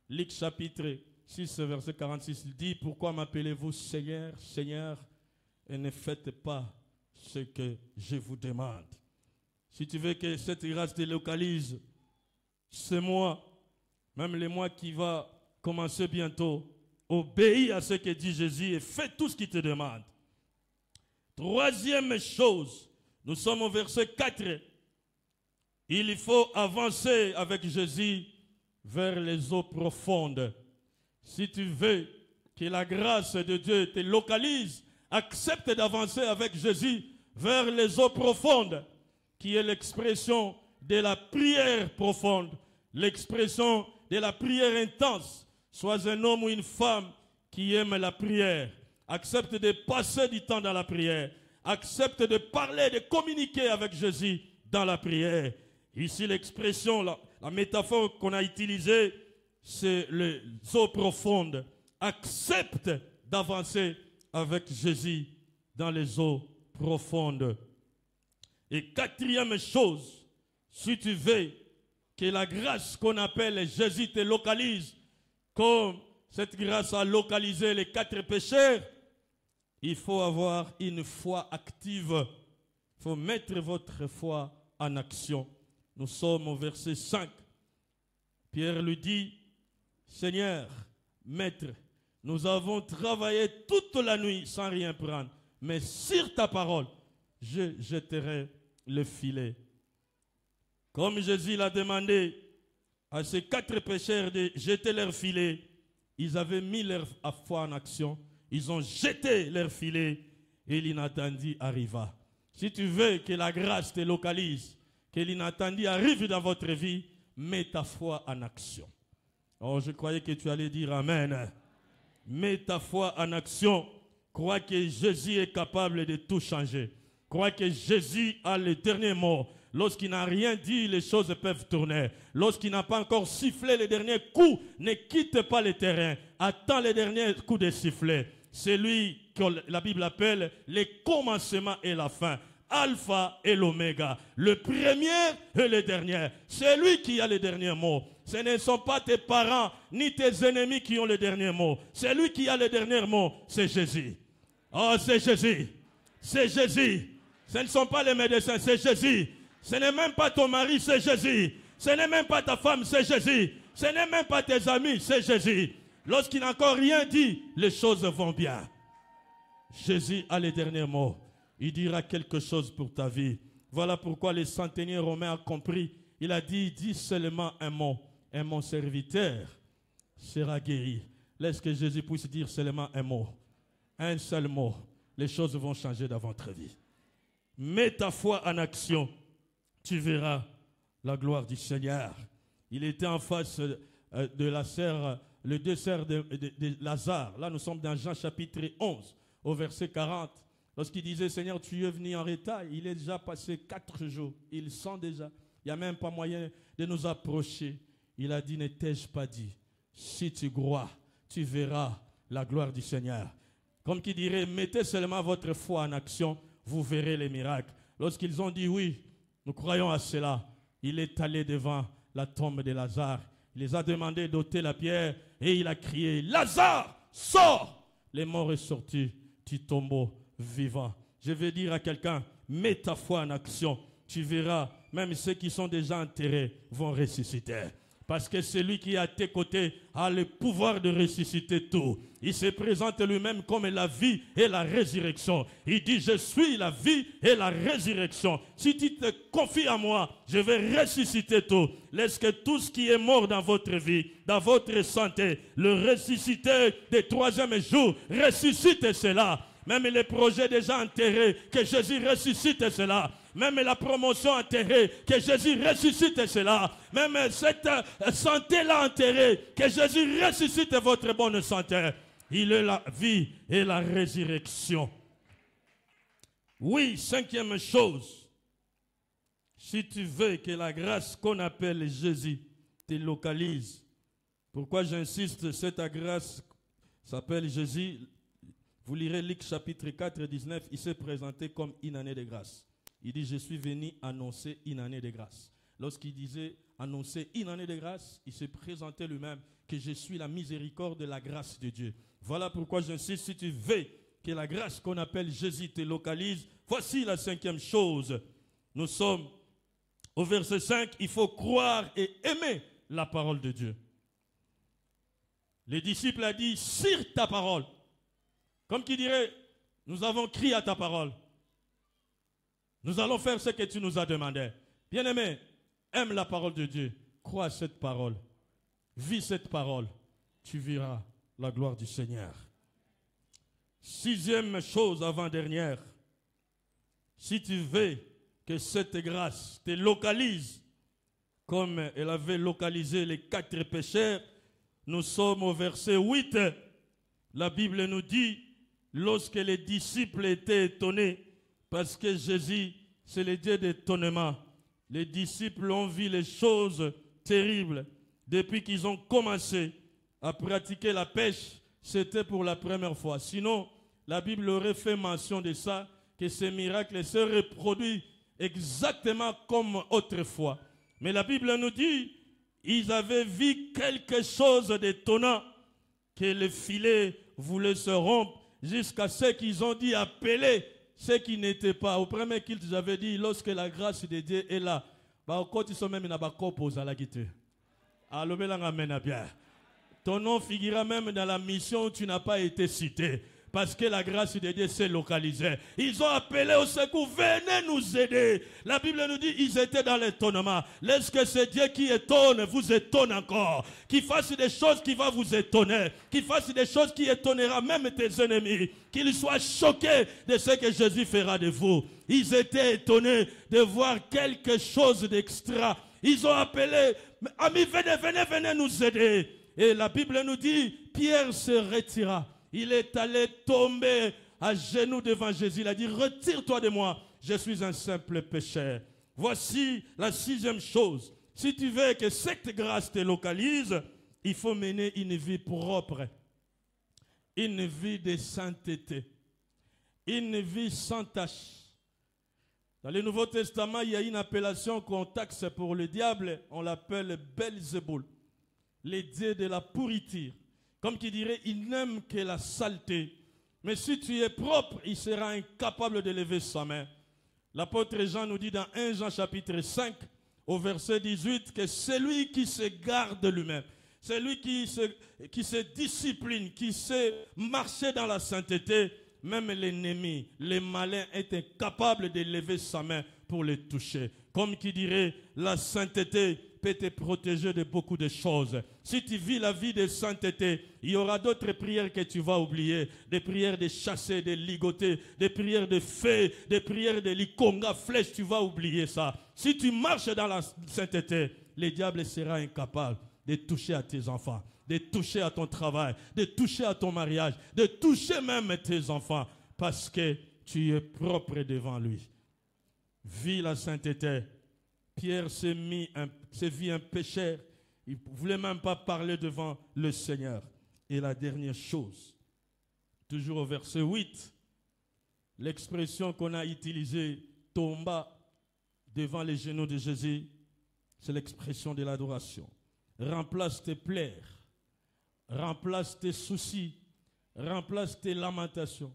Luc chapitre 6, verset 46, il dit, pourquoi m'appelez-vous Seigneur, Seigneur, et ne faites pas ce que je vous demande. Si tu veux que cette grâce te localise, c'est moi, même le mois qui va commencer bientôt, obéis à ce que dit Jésus et fais tout ce qu'il te demande. Troisième chose, nous sommes au verset 4. Il faut avancer avec Jésus vers les eaux profondes. Si tu veux que la grâce de Dieu te localise, accepte d'avancer avec Jésus vers les eaux profondes, qui est l'expression de la prière profonde, l'expression de la prière intense. Sois un homme ou une femme qui aime la prière. Accepte de passer du temps dans la prière. Accepte de parler, de communiquer avec Jésus dans la prière. Ici, l'expression La métaphore qu'on a utilisée, c'est les eaux profondes. Accepte d'avancer avec Jésus dans les eaux profondes. Et quatrième chose, si tu veux que la grâce qu'on appelle Jésus te localise, comme cette grâce a localisé les 4 pécheurs, il faut avoir une foi active. Il faut mettre votre foi en action. Nous sommes au verset 5. Pierre lui dit, Seigneur, Maître, nous avons travaillé toute la nuit sans rien prendre, mais sur ta parole, je jetterai le filet. Comme Jésus l'a demandé à ces 4 pécheurs de jeter leur filet, ils avaient mis leur foi en action. Ils ont jeté leur filet et l'inattendu arriva. Si tu veux que la grâce te localise, que l'inattendu arrive dans votre vie, mets ta foi en action. Oh, je croyais que tu allais dire Amen. Mets ta foi en action. Crois que Jésus est capable de tout changer. Crois que Jésus a le dernier mot. Lorsqu'il n'a rien dit, les choses peuvent tourner. Lorsqu'il n'a pas encore sifflé le dernier coup, ne quitte pas le terrain. Attends le dernier coup de sifflet. C'est lui que la Bible appelle le commencement et la fin. Alpha et l'oméga. Le premier et le dernier. C'est lui qui a le dernier mot. Ce ne sont pas tes parents ni tes ennemis qui ont le dernier mot. C'est lui qui a le dernier mot. C'est Jésus. Oh, c'est Jésus. C'est Jésus. Ce ne sont pas les médecins, c'est Jésus. Ce n'est même pas ton mari, c'est Jésus. Ce n'est même pas ta femme, c'est Jésus. Ce n'est même pas tes amis, c'est Jésus. Lorsqu'il n'a encore rien dit, les choses vont bien. Jésus a les derniers mots. Il dira quelque chose pour ta vie. Voilà pourquoi le centenier romain a compris. Il a dit, dis seulement un mot, et mon serviteur sera guéri. Laisse que Jésus puisse dire seulement un mot. Un seul mot. Les choses vont changer dans votre vie. Mets ta foi en action. Tu verras la gloire du Seigneur. Il était en face de la sœur, les 2 sœurs de Lazare. Là, nous sommes dans Jean chapitre 11, au verset 40. Lorsqu'il disait, Seigneur, tu es venu en retard, il est déjà passé 4 jours. Il sent déjà. Il n'y a même pas moyen de nous approcher. Il a dit, ne t'ai-je pas dit, si tu crois, tu verras la gloire du Seigneur. Comme qui dirait, mettez seulement votre foi en action, vous verrez les miracles. Lorsqu'ils ont dit oui, nous croyons à cela, il est allé devant la tombe de Lazare. Il les a demandé d'ôter la pierre et il a crié, Lazare, sors! Les morts sont sortis du tombeau vivant. Je vais dire à quelqu'un, mets ta foi en action. Tu verras, même ceux qui sont déjà enterrés vont ressusciter. Parce que celui qui est à tes côtés a le pouvoir de ressusciter tout. Il se présente lui-même comme la vie et la résurrection. Il dit, je suis la vie et la résurrection. Si tu te confies à moi, je vais ressusciter tout. Laisse que tout ce qui est mort dans votre vie, dans votre santé, le ressusciter des 3e jour, ressuscite cela. Même les projets déjà enterrés, que Jésus ressuscite cela. Même la promotion enterrée, que Jésus ressuscite cela. Même cette santé-là enterrée, que Jésus ressuscite votre bonne santé. Il est la vie et la résurrection. Oui, 5e chose. Si tu veux que la grâce qu'on appelle Jésus te localise. Pourquoi j'insiste, cette grâce s'appelle Jésus. Vous lirez Luc chapitre 4, 19, il s'est présenté comme une année de grâce. Il dit, je suis venu annoncer une année de grâce. Lorsqu'il disait annoncer une année de grâce, il se présentait lui-même que je suis la miséricorde de la grâce de Dieu. Voilà pourquoi j'insiste, si tu veux que la grâce qu'on appelle Jésus te localise, voici la 5e chose. Nous sommes au verset 5, il faut croire et aimer la parole de Dieu. Les disciples ont dit, sur ta parole. Comme qui dirait, nous avons crié à ta parole. Nous allons faire ce que tu nous as demandé. Bien-aimé, aime la parole de Dieu. Crois à cette parole. Vis cette parole. Tu verras la gloire du Seigneur. 6e chose avant-dernière. Si tu veux que cette grâce te localise, comme elle avait localisé les 4 pécheurs, nous sommes au verset 8. La Bible nous dit, lorsque les disciples étaient étonnés, parce que Jésus, c'est le Dieu d'étonnement, les disciples ont vu les choses terrible. Depuis qu'ils ont commencé à pratiquer la pêche, c'était pour la première fois. Sinon, la Bible aurait fait mention de ça, que ces miracles se reproduisent exactement comme autrefois. Mais la Bible nous dit, ils avaient vu quelque chose d'étonnant, que le filet voulait se rompre, jusqu'à ce qu'ils ont dit appeler ceux qui n'étaient pas. Au premier qu'ils avaient dit, lorsque la grâce de Dieu est là, quand ils sont même dans la copose à la guitare. Alors, bien. Ton nom figurera même dans la mission où tu n'as pas été cité. Parce que la grâce de Dieu s'est localisée. Ils ont appelé au secours, venez nous aider. La Bible nous dit, ils étaient dans l'étonnement. Laisse que ce Dieu qui étonne vous étonne encore. Qu'il fasse des choses qui vont vous étonner. Qu'il fasse des choses qui étonnera même tes ennemis. Qu'ils soient choqués de ce que Jésus fera de vous. Ils étaient étonnés de voir quelque chose d'extra. Ils ont appelé, amis, venez nous aider. Et la Bible nous dit, Pierre se retira. Il est allé tomber à genoux devant Jésus. Il a dit, retire-toi de moi, je suis un simple pécheur. Voici la 6e chose. Si tu veux que cette grâce te localise, il faut mener une vie propre, une vie de sainteté, une vie sans tache. Dans le Nouveau Testament, il y a une appellation qu'on taxe pour le diable, on l'appelle Belzéboul, le dieu de la pourriture. Comme qui dirait, il n'aime que la saleté. Mais si tu es propre, il sera incapable de lever sa main. L'apôtre Jean nous dit dans 1 Jean chapitre 5, au verset 18, que celui qui se garde lui-même, celui qui se discipline, qui sait marcher dans la sainteté, même l'ennemi, le malin est incapable de lever sa main pour le toucher. Comme qui dirait, la sainteté peut te protéger de beaucoup de choses. Si tu vis la vie de sainteté, il y aura d'autres prières que tu vas oublier. Des prières de chasser, de ligoter, des prières de fées, des prières de likonga, flèche, tu vas oublier ça. Si tu marches dans la sainteté, le diable sera incapable de toucher à tes enfants, de toucher à ton travail, de toucher à ton mariage, de toucher même tes enfants, parce que tu es propre devant lui. Vis la sainteté. Pierre s'est vu un pécheur. Il ne voulait même pas parler devant le Seigneur. Et la dernière chose, toujours au verset 8, l'expression qu'on a utilisée, tomba devant les genoux de Jésus, c'est l'expression de l'adoration. Remplace tes pleurs, remplace tes soucis, remplace tes lamentations,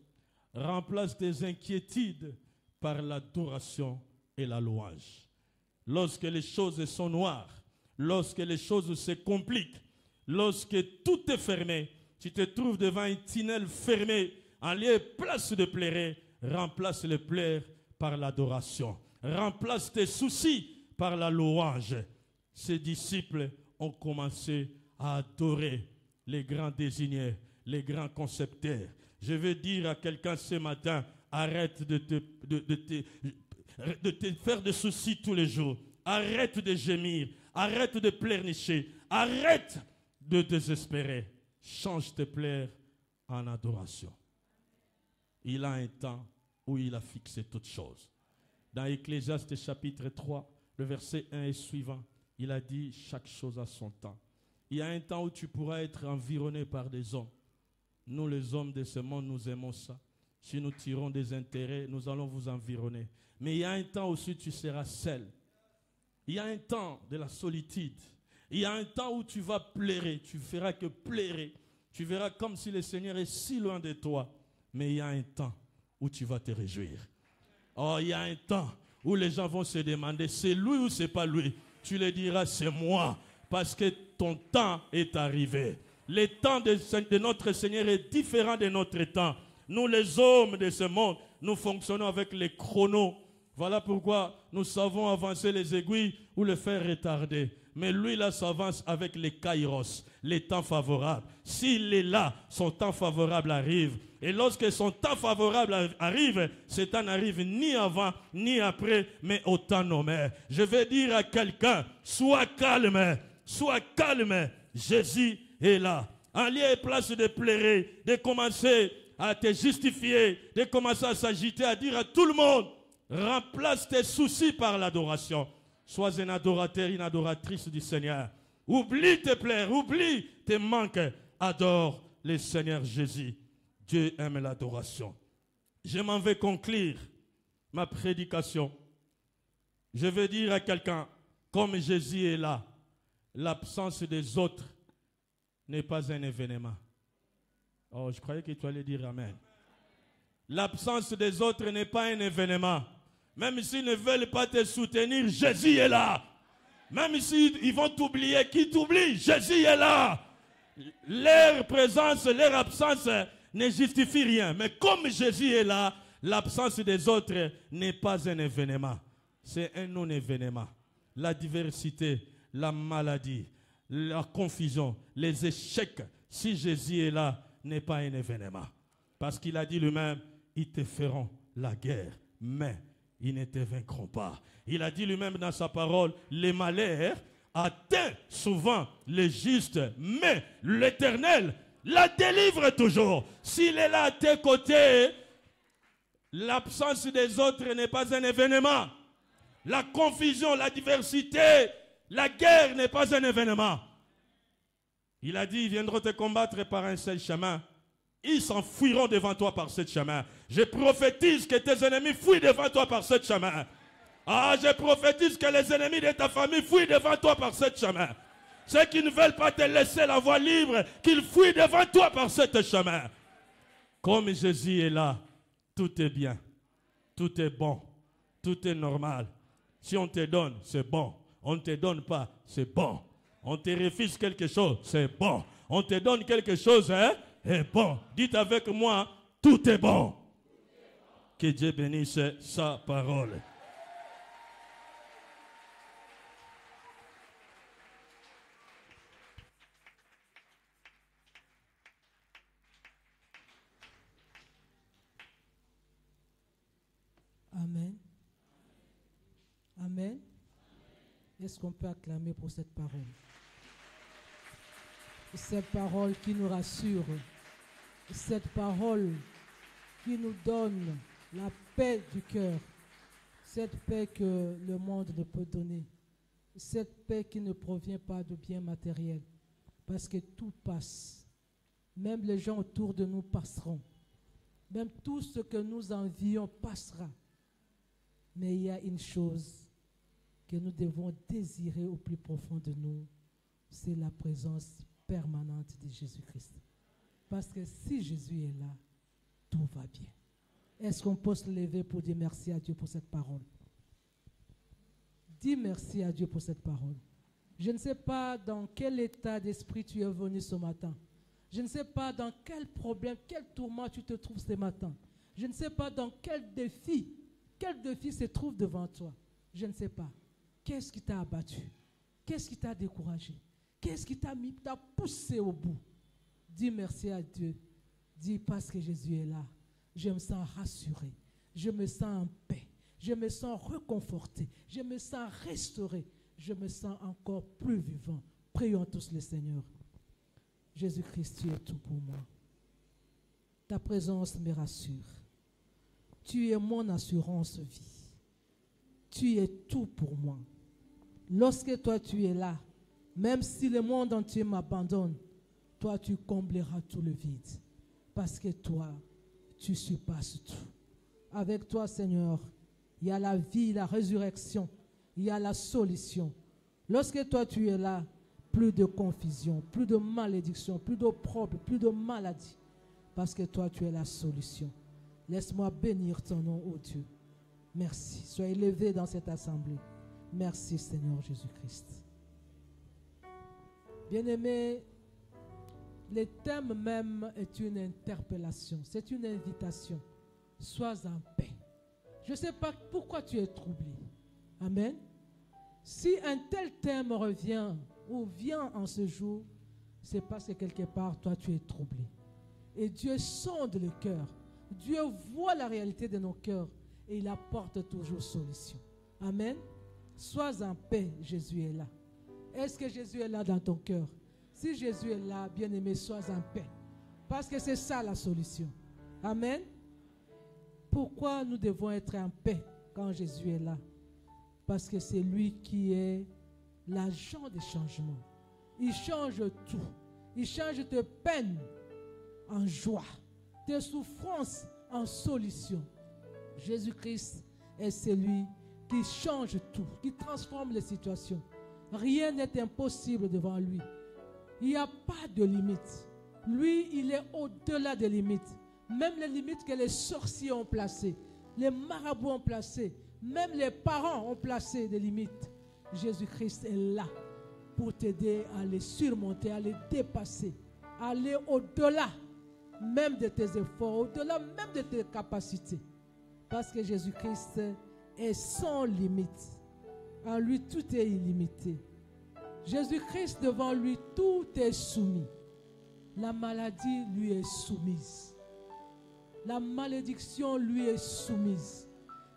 remplace tes inquiétudes par l'adoration et la louange. Lorsque les choses sont noires, lorsque les choses se compliquent, lorsque tout est fermé, tu te trouves devant un tunnel fermé, en lieu et place de pleurer, remplace les pleurs par l'adoration. Remplace tes soucis par la louange. Ces disciples ont commencé à adorer les grands désignés, les grands concepteurs. Je veux dire à quelqu'un ce matin, arrête de te faire des soucis tous les jours. Arrête de gémir. Arrête de pleurnicher. Arrête de désespérer. Change tes pleurs en adoration. Il a un temps où il a fixé toutes choses. Dans Ecclésiaste chapitre 3, le verset 1 et suivant, il a dit chaque chose a son temps. Il y a un temps où tu pourras être environné par des hommes. Nous les hommes de ce monde, nous aimons ça. Si nous tirons des intérêts, nous allons vous environner. Mais il y a un temps aussi où tu seras seul. Il y a un temps de la solitude. Il y a un temps où tu vas pleurer. Tu ne feras que pleurer. Tu verras comme si le Seigneur est si loin de toi. Mais il y a un temps où tu vas te réjouir. Oh, il y a un temps où les gens vont se demander, c'est lui ou c'est pas lui? Tu leur diras, c'est moi. Parce que ton temps est arrivé. Le temps de notre Seigneur est différent de notre temps. Nous, les hommes de ce monde, nous fonctionnons avec les chronos. Voilà pourquoi nous savons avancer les aiguilles ou les faire retarder. Mais lui, là, s'avance avec les kairos, les temps favorables. S'il est là, son temps favorable arrive. Et lorsque son temps favorable arrive, ce temps n'arrive ni avant, ni après, mais au temps nommé. Je vais dire à quelqu'un, sois calme, Jésus est là. En lieu et place de pleurer, de commencer à te justifier, de commencer à s'agiter, à dire à tout le monde, remplace tes soucis par l'adoration. Sois un adorateur, une adoratrice du Seigneur. Oublie tes plaies, oublie tes manques. Adore le Seigneur Jésus. Dieu aime l'adoration. Je m'en vais conclure ma prédication. Je veux dire à quelqu'un, comme Jésus est là, l'absence des autres n'est pas un événement. Oh, je croyais que tu allais dire Amen. L'absence des autres n'est pas un événement. Même s'ils ne veulent pas te soutenir, Jésus est là. Même s'ils vont t'oublier, qui t'oublie? Jésus est là. Leur présence, leur absence ne justifie rien. Mais comme Jésus est là, l'absence des autres n'est pas un événement. C'est un non-événement. La diversité, la maladie, la confusion, les échecs, si Jésus est là, n'est pas un événement. Parce qu'il a dit lui-même, ils te feront la guerre, mais ils ne te vaincront pas. Il a dit lui-même dans sa parole, les malheurs atteignent souvent les justes, mais l'Éternel la délivre toujours. S'il est là à tes côtés, l'absence des autres n'est pas un événement. La confusion, la diversité, la guerre n'est pas un événement. Il a dit, ils viendront te combattre par un seul chemin. Ils s'enfuiront devant toi par ce chemin. Je prophétise que tes ennemis fuient devant toi par ce chemin. Ah, je prophétise que les ennemis de ta famille fuient devant toi par ce chemin. Ceux qui ne veulent pas te laisser la voie libre, qu'ils fuient devant toi par ce chemin. Comme Jésus est là, tout est bien, tout est bon, tout est normal. Si on te donne, c'est bon. On ne te donne pas, c'est bon. On te refuse quelque chose, c'est bon. On te donne quelque chose, hein, est bon. Dites avec moi, tout est bon. Que Dieu bénisse sa parole. Amen. Amen. Est-ce qu'on peut acclamer pour cette parole? Cette parole qui nous rassure. Cette parole qui nous donne la paix du cœur. Cette paix que le monde ne peut donner. Cette paix qui ne provient pas de biens matériels. Parce que tout passe. Même les gens autour de nous passeront. Même tout ce que nous envions passera. Mais il y a une chose que nous devons désirer au plus profond de nous, c'est la présence permanente de Jésus-Christ. Parce que si Jésus est là, tout va bien. Est-ce qu'on peut se lever pour dire merci à Dieu pour cette parole? Dis merci à Dieu pour cette parole. Je ne sais pas dans quel état d'esprit tu es venu ce matin. Je ne sais pas dans quel problème, quel tourment tu te trouves ce matin. Je ne sais pas dans quel défi se trouve devant toi. Je ne sais pas. Qu'est-ce qui t'a abattu? Qu'est-ce qui t'a découragé? Qu'est-ce qui t'a poussé au bout? Dis merci à Dieu. Dis parce que Jésus est là. Je me sens rassuré. Je me sens en paix. Je me sens reconforté. Je me sens restauré. Je me sens encore plus vivant. Prions tous le Seigneur. Jésus-Christ, tu es tout pour moi. Ta présence me rassure. Tu es mon assurance vie. Tu es tout pour moi. Lorsque toi tu es là, même si le monde entier m'abandonne, toi tu combleras tout le vide. Parce que toi, tu surpasses tout. Avec toi, Seigneur, il y a la vie, la résurrection, il y a la solution. Lorsque toi tu es là, plus de confusion, plus de malédiction, plus d'opprobre, plus de maladie. Parce que toi tu es la solution. Laisse-moi bénir ton nom, ô Dieu. Merci. Sois élevé dans cette assemblée. Merci, Seigneur Jésus-Christ. Bien-aimé, le thème même est une interpellation. C'est une invitation. Sois en paix. Je ne sais pas pourquoi tu es troublé. Amen. Si un tel thème revient ou vient en ce jour, c'est parce que quelque part, toi, tu es troublé. Et Dieu sonde le cœur. Dieu voit la réalité de nos cœurs et il apporte toujours solution. Amen. Sois en paix, Jésus est là. Est-ce que Jésus est là dans ton cœur? Si Jésus est là, bien-aimé, sois en paix. Parce que c'est ça la solution. Amen. Pourquoi nous devons être en paix quand Jésus est là? Parce que c'est lui qui est l'agent des changements. Il change tout. Il change tes peines en joie, tes souffrances en solution. Jésus-Christ est celui qui change tout, qui transforme les situations. Rien n'est impossible devant lui. Il n'y a pas de limite. Lui, il est au-delà des limites. Même les limites que les sorciers ont placées, les marabouts ont placées, même les parents ont placé des limites. Jésus-Christ est là pour t'aider à les surmonter, à les dépasser, à aller au-delà même de tes efforts, au-delà même de tes capacités. Parce que Jésus-Christ est sans limite. En lui, tout est illimité. Jésus-Christ, devant lui, tout est soumis. La maladie lui est soumise. La malédiction lui est soumise.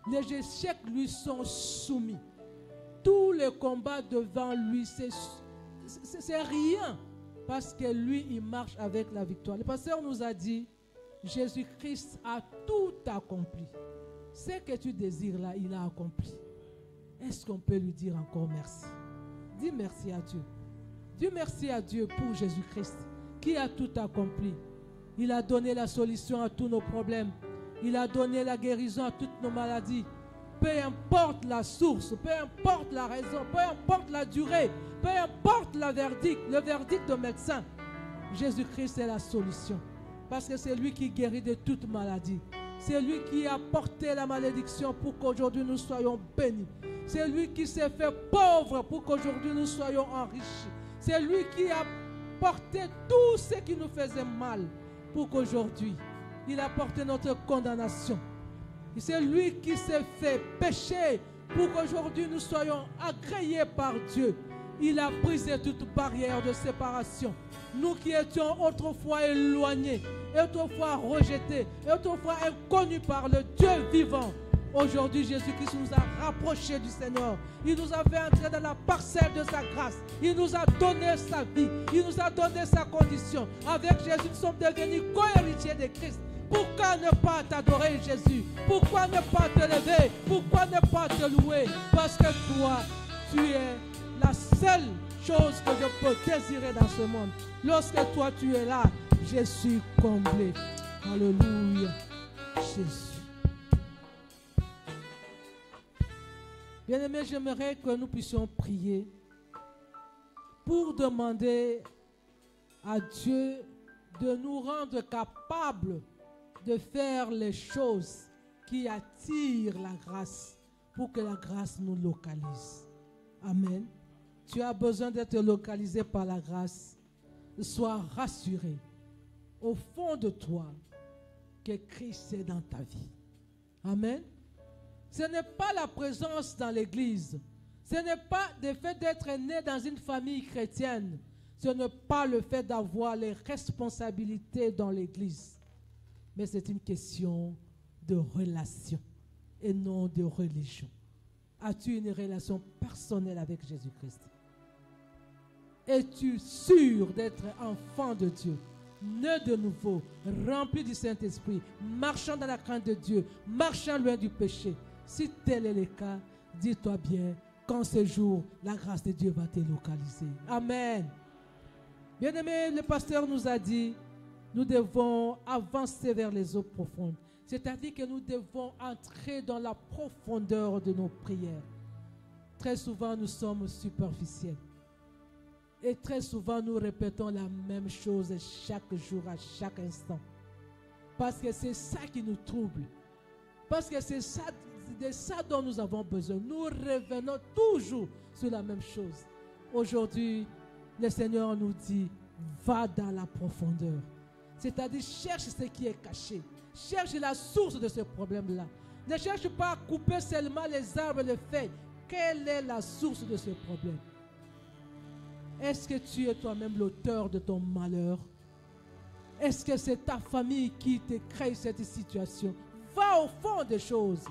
Les échecs lui sont soumis. Tous les combats devant lui, c'est rien. Parce que lui, il marche avec la victoire. Le pasteur nous a dit, Jésus-Christ a tout accompli. Ce que tu désires là, il a accompli. Est-ce qu'on peut lui dire encore merci? Dis merci à Dieu. Dis merci à Dieu pour Jésus-Christ qui a tout accompli. Il a donné la solution à tous nos problèmes. Il a donné la guérison à toutes nos maladies. Peu importe la source, peu importe la raison, peu importe la durée, peu importe le verdict de médecin, Jésus-Christ est la solution. Parce que c'est lui qui guérit de toute maladie. C'est lui qui a porté la malédiction pour qu'aujourd'hui nous soyons bénis. C'est lui qui s'est fait pauvre pour qu'aujourd'hui nous soyons enrichis. C'est lui qui a porté tout ce qui nous faisait mal pour qu'aujourd'hui il a porté notre condamnation. C'est lui qui s'est fait pécher pour qu'aujourd'hui nous soyons agréés par Dieu. Il a brisé toute barrière de séparation. Nous qui étions autrefois éloignés, autrefois rejetés, autrefois inconnus par le Dieu vivant, aujourd'hui Jésus-Christ nous a rapprochés du Seigneur. Il nous a fait entrer dans la parcelle de sa grâce. Il nous a donné sa vie. Il nous a donné sa condition. Avec Jésus, nous sommes devenus co-héritiers de Christ. Pourquoi ne pas t'adorer, Jésus? Pourquoi ne pas te lever? Pourquoi ne pas te louer? Parce que toi, tu es la seule chose que je peux désirer dans ce monde. Lorsque toi, tu es là, je suis comblé. Alléluia, Jésus. Bien-aimés, j'aimerais que nous puissions prier pour demander à Dieu de nous rendre capables de faire les choses qui attirent la grâce pour que la grâce nous localise. Amen. Tu as besoin d'être localisé par la grâce. Sois rassuré au fond de toi que Christ est dans ta vie. Amen. Ce n'est pas la présence dans l'église. Ce n'est pas le fait d'être né dans une famille chrétienne. Ce n'est pas le fait d'avoir les responsabilités dans l'église. Mais c'est une question de relation et non de religion. As-tu une relation personnelle avec Jésus-Christ? Es-tu sûr d'être enfant de Dieu, né de nouveau, rempli du Saint-Esprit, marchant dans la crainte de Dieu, marchant loin du péché? Si tel est le cas, dis-toi bien qu'en ce jour, la grâce de Dieu va te localiser. Amen. Bien-aimé, le pasteur nous a dit, nous devons avancer vers les eaux profondes. C'est-à-dire que nous devons entrer dans la profondeur de nos prières. Très souvent, nous sommes superficiels. Et très souvent, nous répétons la même chose chaque jour, à chaque instant. Parce que c'est ça qui nous trouble. Parce que c'est de ça dont nous avons besoin. Nous revenons toujours sur la même chose. Aujourd'hui, le Seigneur nous dit, va dans la profondeur. C'est-à-dire, cherche ce qui est caché. Cherche la source de ce problème-là. Ne cherche pas à couper seulement les arbres et les feuilles. Quelle est la source de ce problème? Est-ce que tu es toi-même l'auteur de ton malheur? Est-ce que c'est ta famille qui te crée cette situation? Va au fond des choses.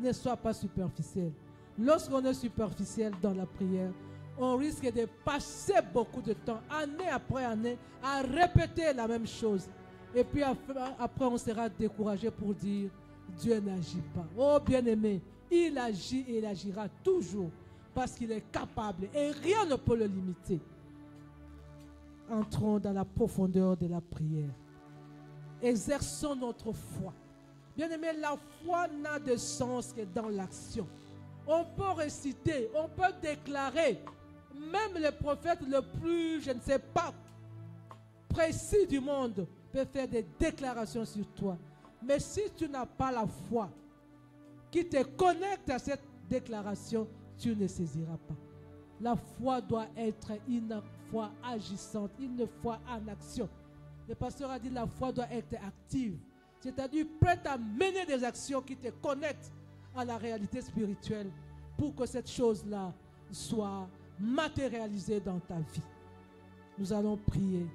Ne sois pas superficiel. Lorsqu'on est superficiel dans la prière, on risque de passer beaucoup de temps, année après année, à répéter la même chose. Et puis après, on sera découragé pour dire, Dieu n'agit pas. Oh bien-aimé, Il agit et il agira toujours parce qu'il est capable et rien ne peut le limiter. Entrons dans la profondeur de la prière. Exerçons notre foi. Bien-aimé, la foi n'a de sens que dans l'action. On peut réciter, on peut déclarer. Même le prophète le plus, je ne sais pas, précis du monde peut faire des déclarations sur toi. Mais si tu n'as pas la foi qui te connecte à cette déclaration, tu ne saisiras pas. La foi doit être une foi agissante, une foi en action. Le pasteur a dit la foi doit être active, c'est-à-dire prête à mener des actions qui te connectent à la réalité spirituelle pour que cette chose-là soit matérialisée dans ta vie. Nous allons prier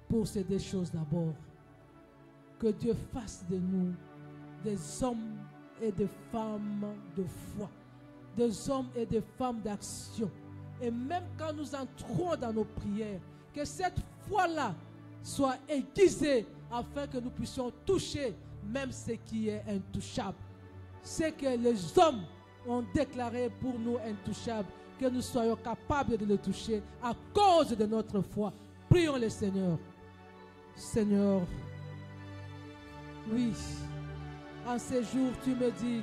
pour ces deux choses d'abord. Que Dieu fasse de nous des hommes et des femmes de foi, des hommes et des femmes d'action. Et même quand nous entrons dans nos prières, que cette foi-là soit aiguisée afin que nous puissions toucher même ce qui est intouchable. Ce que les hommes ont déclaré pour nous intouchables, que nous soyons capables de le toucher à cause de notre foi. Prions le Seigneur. Seigneur, oui, en ces jours, tu me dis,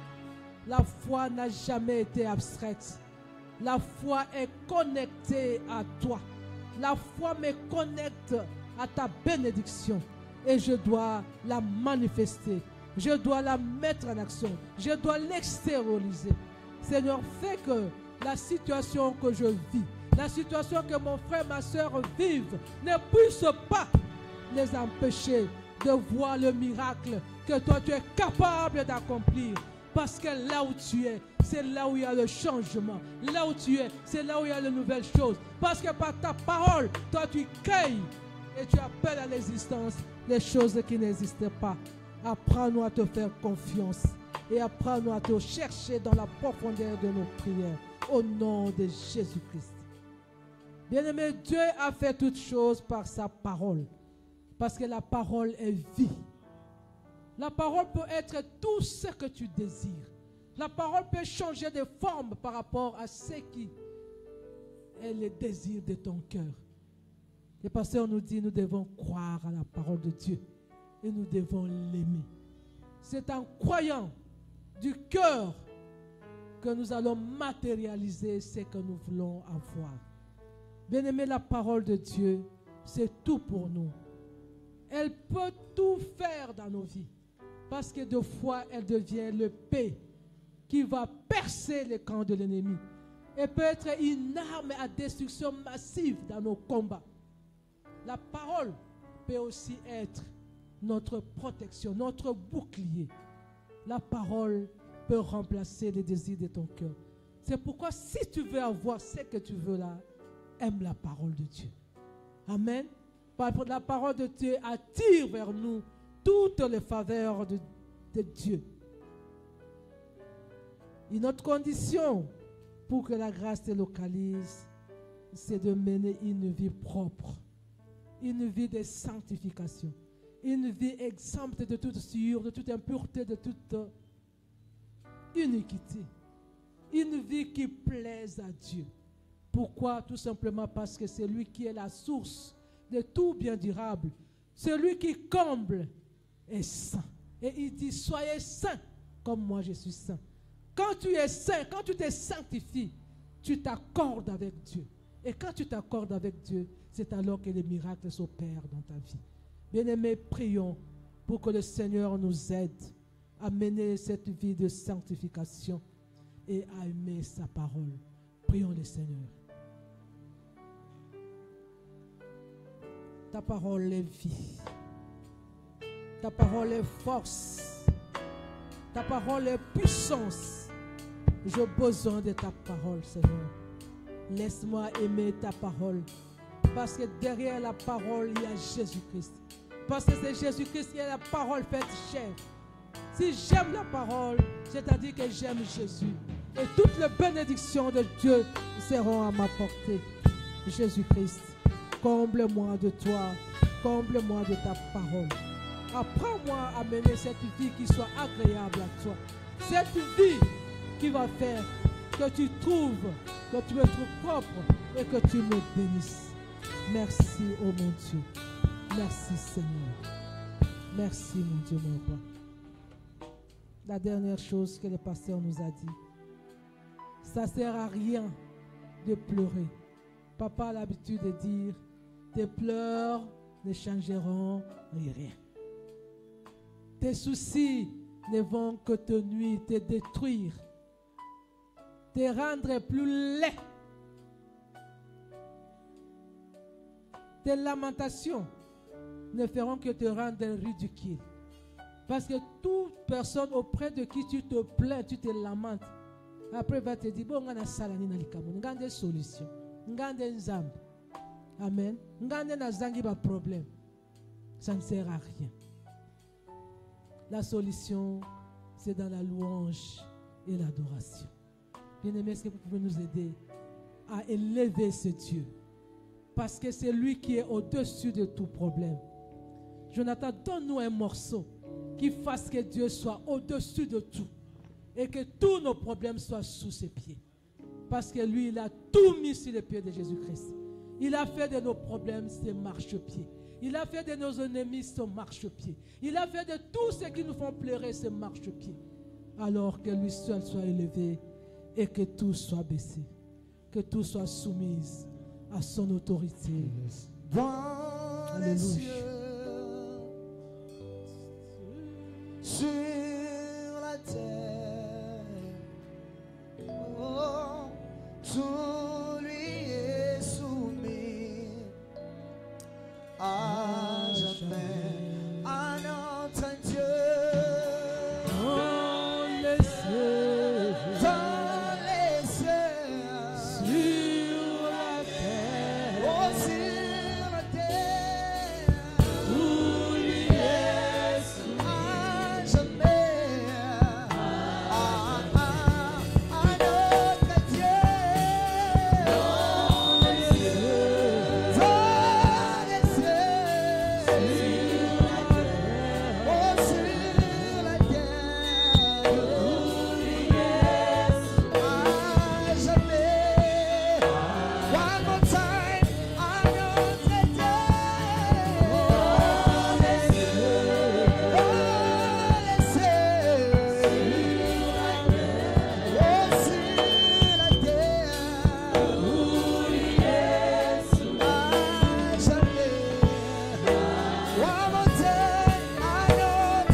la foi n'a jamais été abstraite. La foi est connectée à toi. La foi me connecte à ta bénédiction et je dois la manifester. Je dois la mettre en action. Je dois l'extérioriser. Seigneur, fais que la situation que je vis, la situation que mon frère, ma soeur vivent, ne puisse pas les empêcher de voir le miracle que toi tu es capable d'accomplir. Parce que là où tu es, c'est là où il y a le changement. Là où tu es, c'est là où il y a de nouvelles choses. Parce que par ta parole, toi tu cueilles et tu appelles à l'existence les choses qui n'existaient pas. Apprends-nous à te faire confiance et apprends-nous à te chercher dans la profondeur de nos prières. Au nom de Jésus-Christ. Bien-aimé, Dieu a fait toutes choses par sa parole. Parce que la parole est vie. La parole peut être tout ce que tu désires. La parole peut changer de forme par rapport à ce qui est le désir de ton cœur. Le pasteur nous dit, nous devons croire à la parole de Dieu et nous devons l'aimer. C'est en croyant du cœur que nous allons matérialiser ce que nous voulons avoir. Bien-aimé, la parole de Dieu, c'est tout pour nous. Elle peut tout faire dans nos vies. Parce que de fois, elle devient le paix qui va percer les camps de l'ennemi. Elle peut être une arme à destruction massive dans nos combats. La parole peut aussi être notre protection, notre bouclier. La parole peut remplacer les désirs de ton cœur. C'est pourquoi si tu veux avoir ce que tu veux là, aime la parole de Dieu. Amen. La parole de Dieu attire vers nous toutes les faveurs de Dieu. Une autre condition pour que la grâce te localise, c'est de mener une vie propre, une vie de sanctification, une vie exempte de toute souillure, de toute impureté, de toute iniquité, une vie qui plaise à Dieu. Pourquoi? Tout simplement parce que c'est lui qui est la source de tout bien durable. Celui qui comble est saint. Et il dit, soyez saints comme moi je suis saint. Quand tu es saint, quand tu te sanctifies, tu t'accordes avec Dieu. Et quand tu t'accordes avec Dieu, c'est alors que les miracles s'opèrent dans ta vie. Bien-aimés, prions pour que le Seigneur nous aide à mener cette vie de sanctification et à aimer sa parole. Prions le Seigneur. Ta parole est vie. Ta parole est force. Ta parole est puissance. J'ai besoin de ta parole, Seigneur. Laisse-moi aimer ta parole. Parce que derrière la parole, il y a Jésus-Christ. Parce que c'est Jésus-Christ qui est la parole faite chair. Si j'aime la parole, c'est-à-dire que j'aime Jésus. Et toutes les bénédictions de Dieu seront à ma portée. Jésus-Christ, comble-moi de toi. Comble-moi de ta parole. Apprends-moi à mener cette vie qui soit agréable à toi. Cette vie qui va faire que tu trouves, que tu me trouves propre et que tu me bénisses. Merci, oh mon Dieu. Merci, Seigneur. Merci, mon Dieu, mon roi. La dernière chose que le pasteur nous a dit, ça ne sert à rien de pleurer. Papa a l'habitude de dire, tes pleurs ne changeront rien. Tes soucis ne vont que te nuire, te détruire, te rendre plus laid. Tes lamentations ne feront que te rendre ridicule. Parce que toute personne auprès de qui tu te plains, tu te lamentes, après va te dire, bon, on a salani na likamu, on a des solutions, on a des zambes. Amen. On a des problèmes. Ça ne sert à rien. La solution, c'est dans la louange et l'adoration. Bien-aimés, est-ce que vous pouvez nous aider à élever ce Dieu? Parce que c'est lui qui est au-dessus de tout problème. Jonathan, donne-nous un morceau qui fasse que Dieu soit au-dessus de tout et que tous nos problèmes soient sous ses pieds. Parce que lui, il a tout mis sur les pieds de Jésus-Christ. Il a fait de nos problèmes ses marchepieds. Il a fait de nos ennemis son marchepied. Il a fait de tout ce qui nous font pleurer ses marchepieds. Alors que lui seul soit élevé et que tout soit baissé. Que tout soit soumis à son autorité. Dans les cieux, sur la terre, oh, tout lui est soumis à jamais, à notre Dieu. Dans les cieux, Dans les cieux, sur la terre, oh, sur la terre, tout lui est à jamais, à notre Dieu. Dans les cieux, oh, sur la terre, tout lui est à jamais. One more time, à notre Dieu. Dans les cieux, oh, sur la terre, tout lui est à jamais. One more time, à notre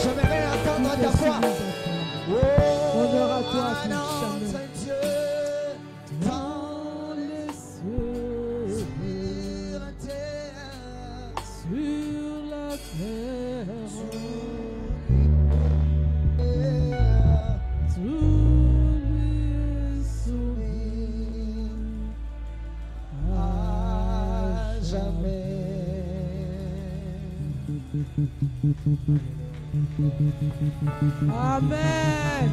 J'aimerais entendre ta voix. Honneur à toi, À jamais. notre Dieu, dans les cieux, sur la terre, sur la terre, tout lui est soumis à jamais. Amen.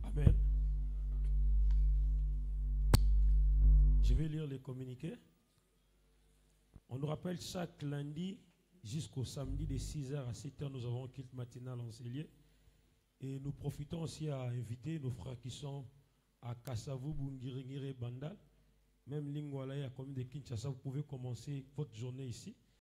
Amen. Je vais lire les communiqués. On nous rappelle chaque lundi jusqu'au samedi de 6h à 7h, nous avons un culte matinal en Célier. Et nous profitons aussi à inviter nos frères qui sont à Kasavu, Bungiringire, Bandal. Même Lingwala, à commune de Kinshasa, vous pouvez commencer votre journée ici.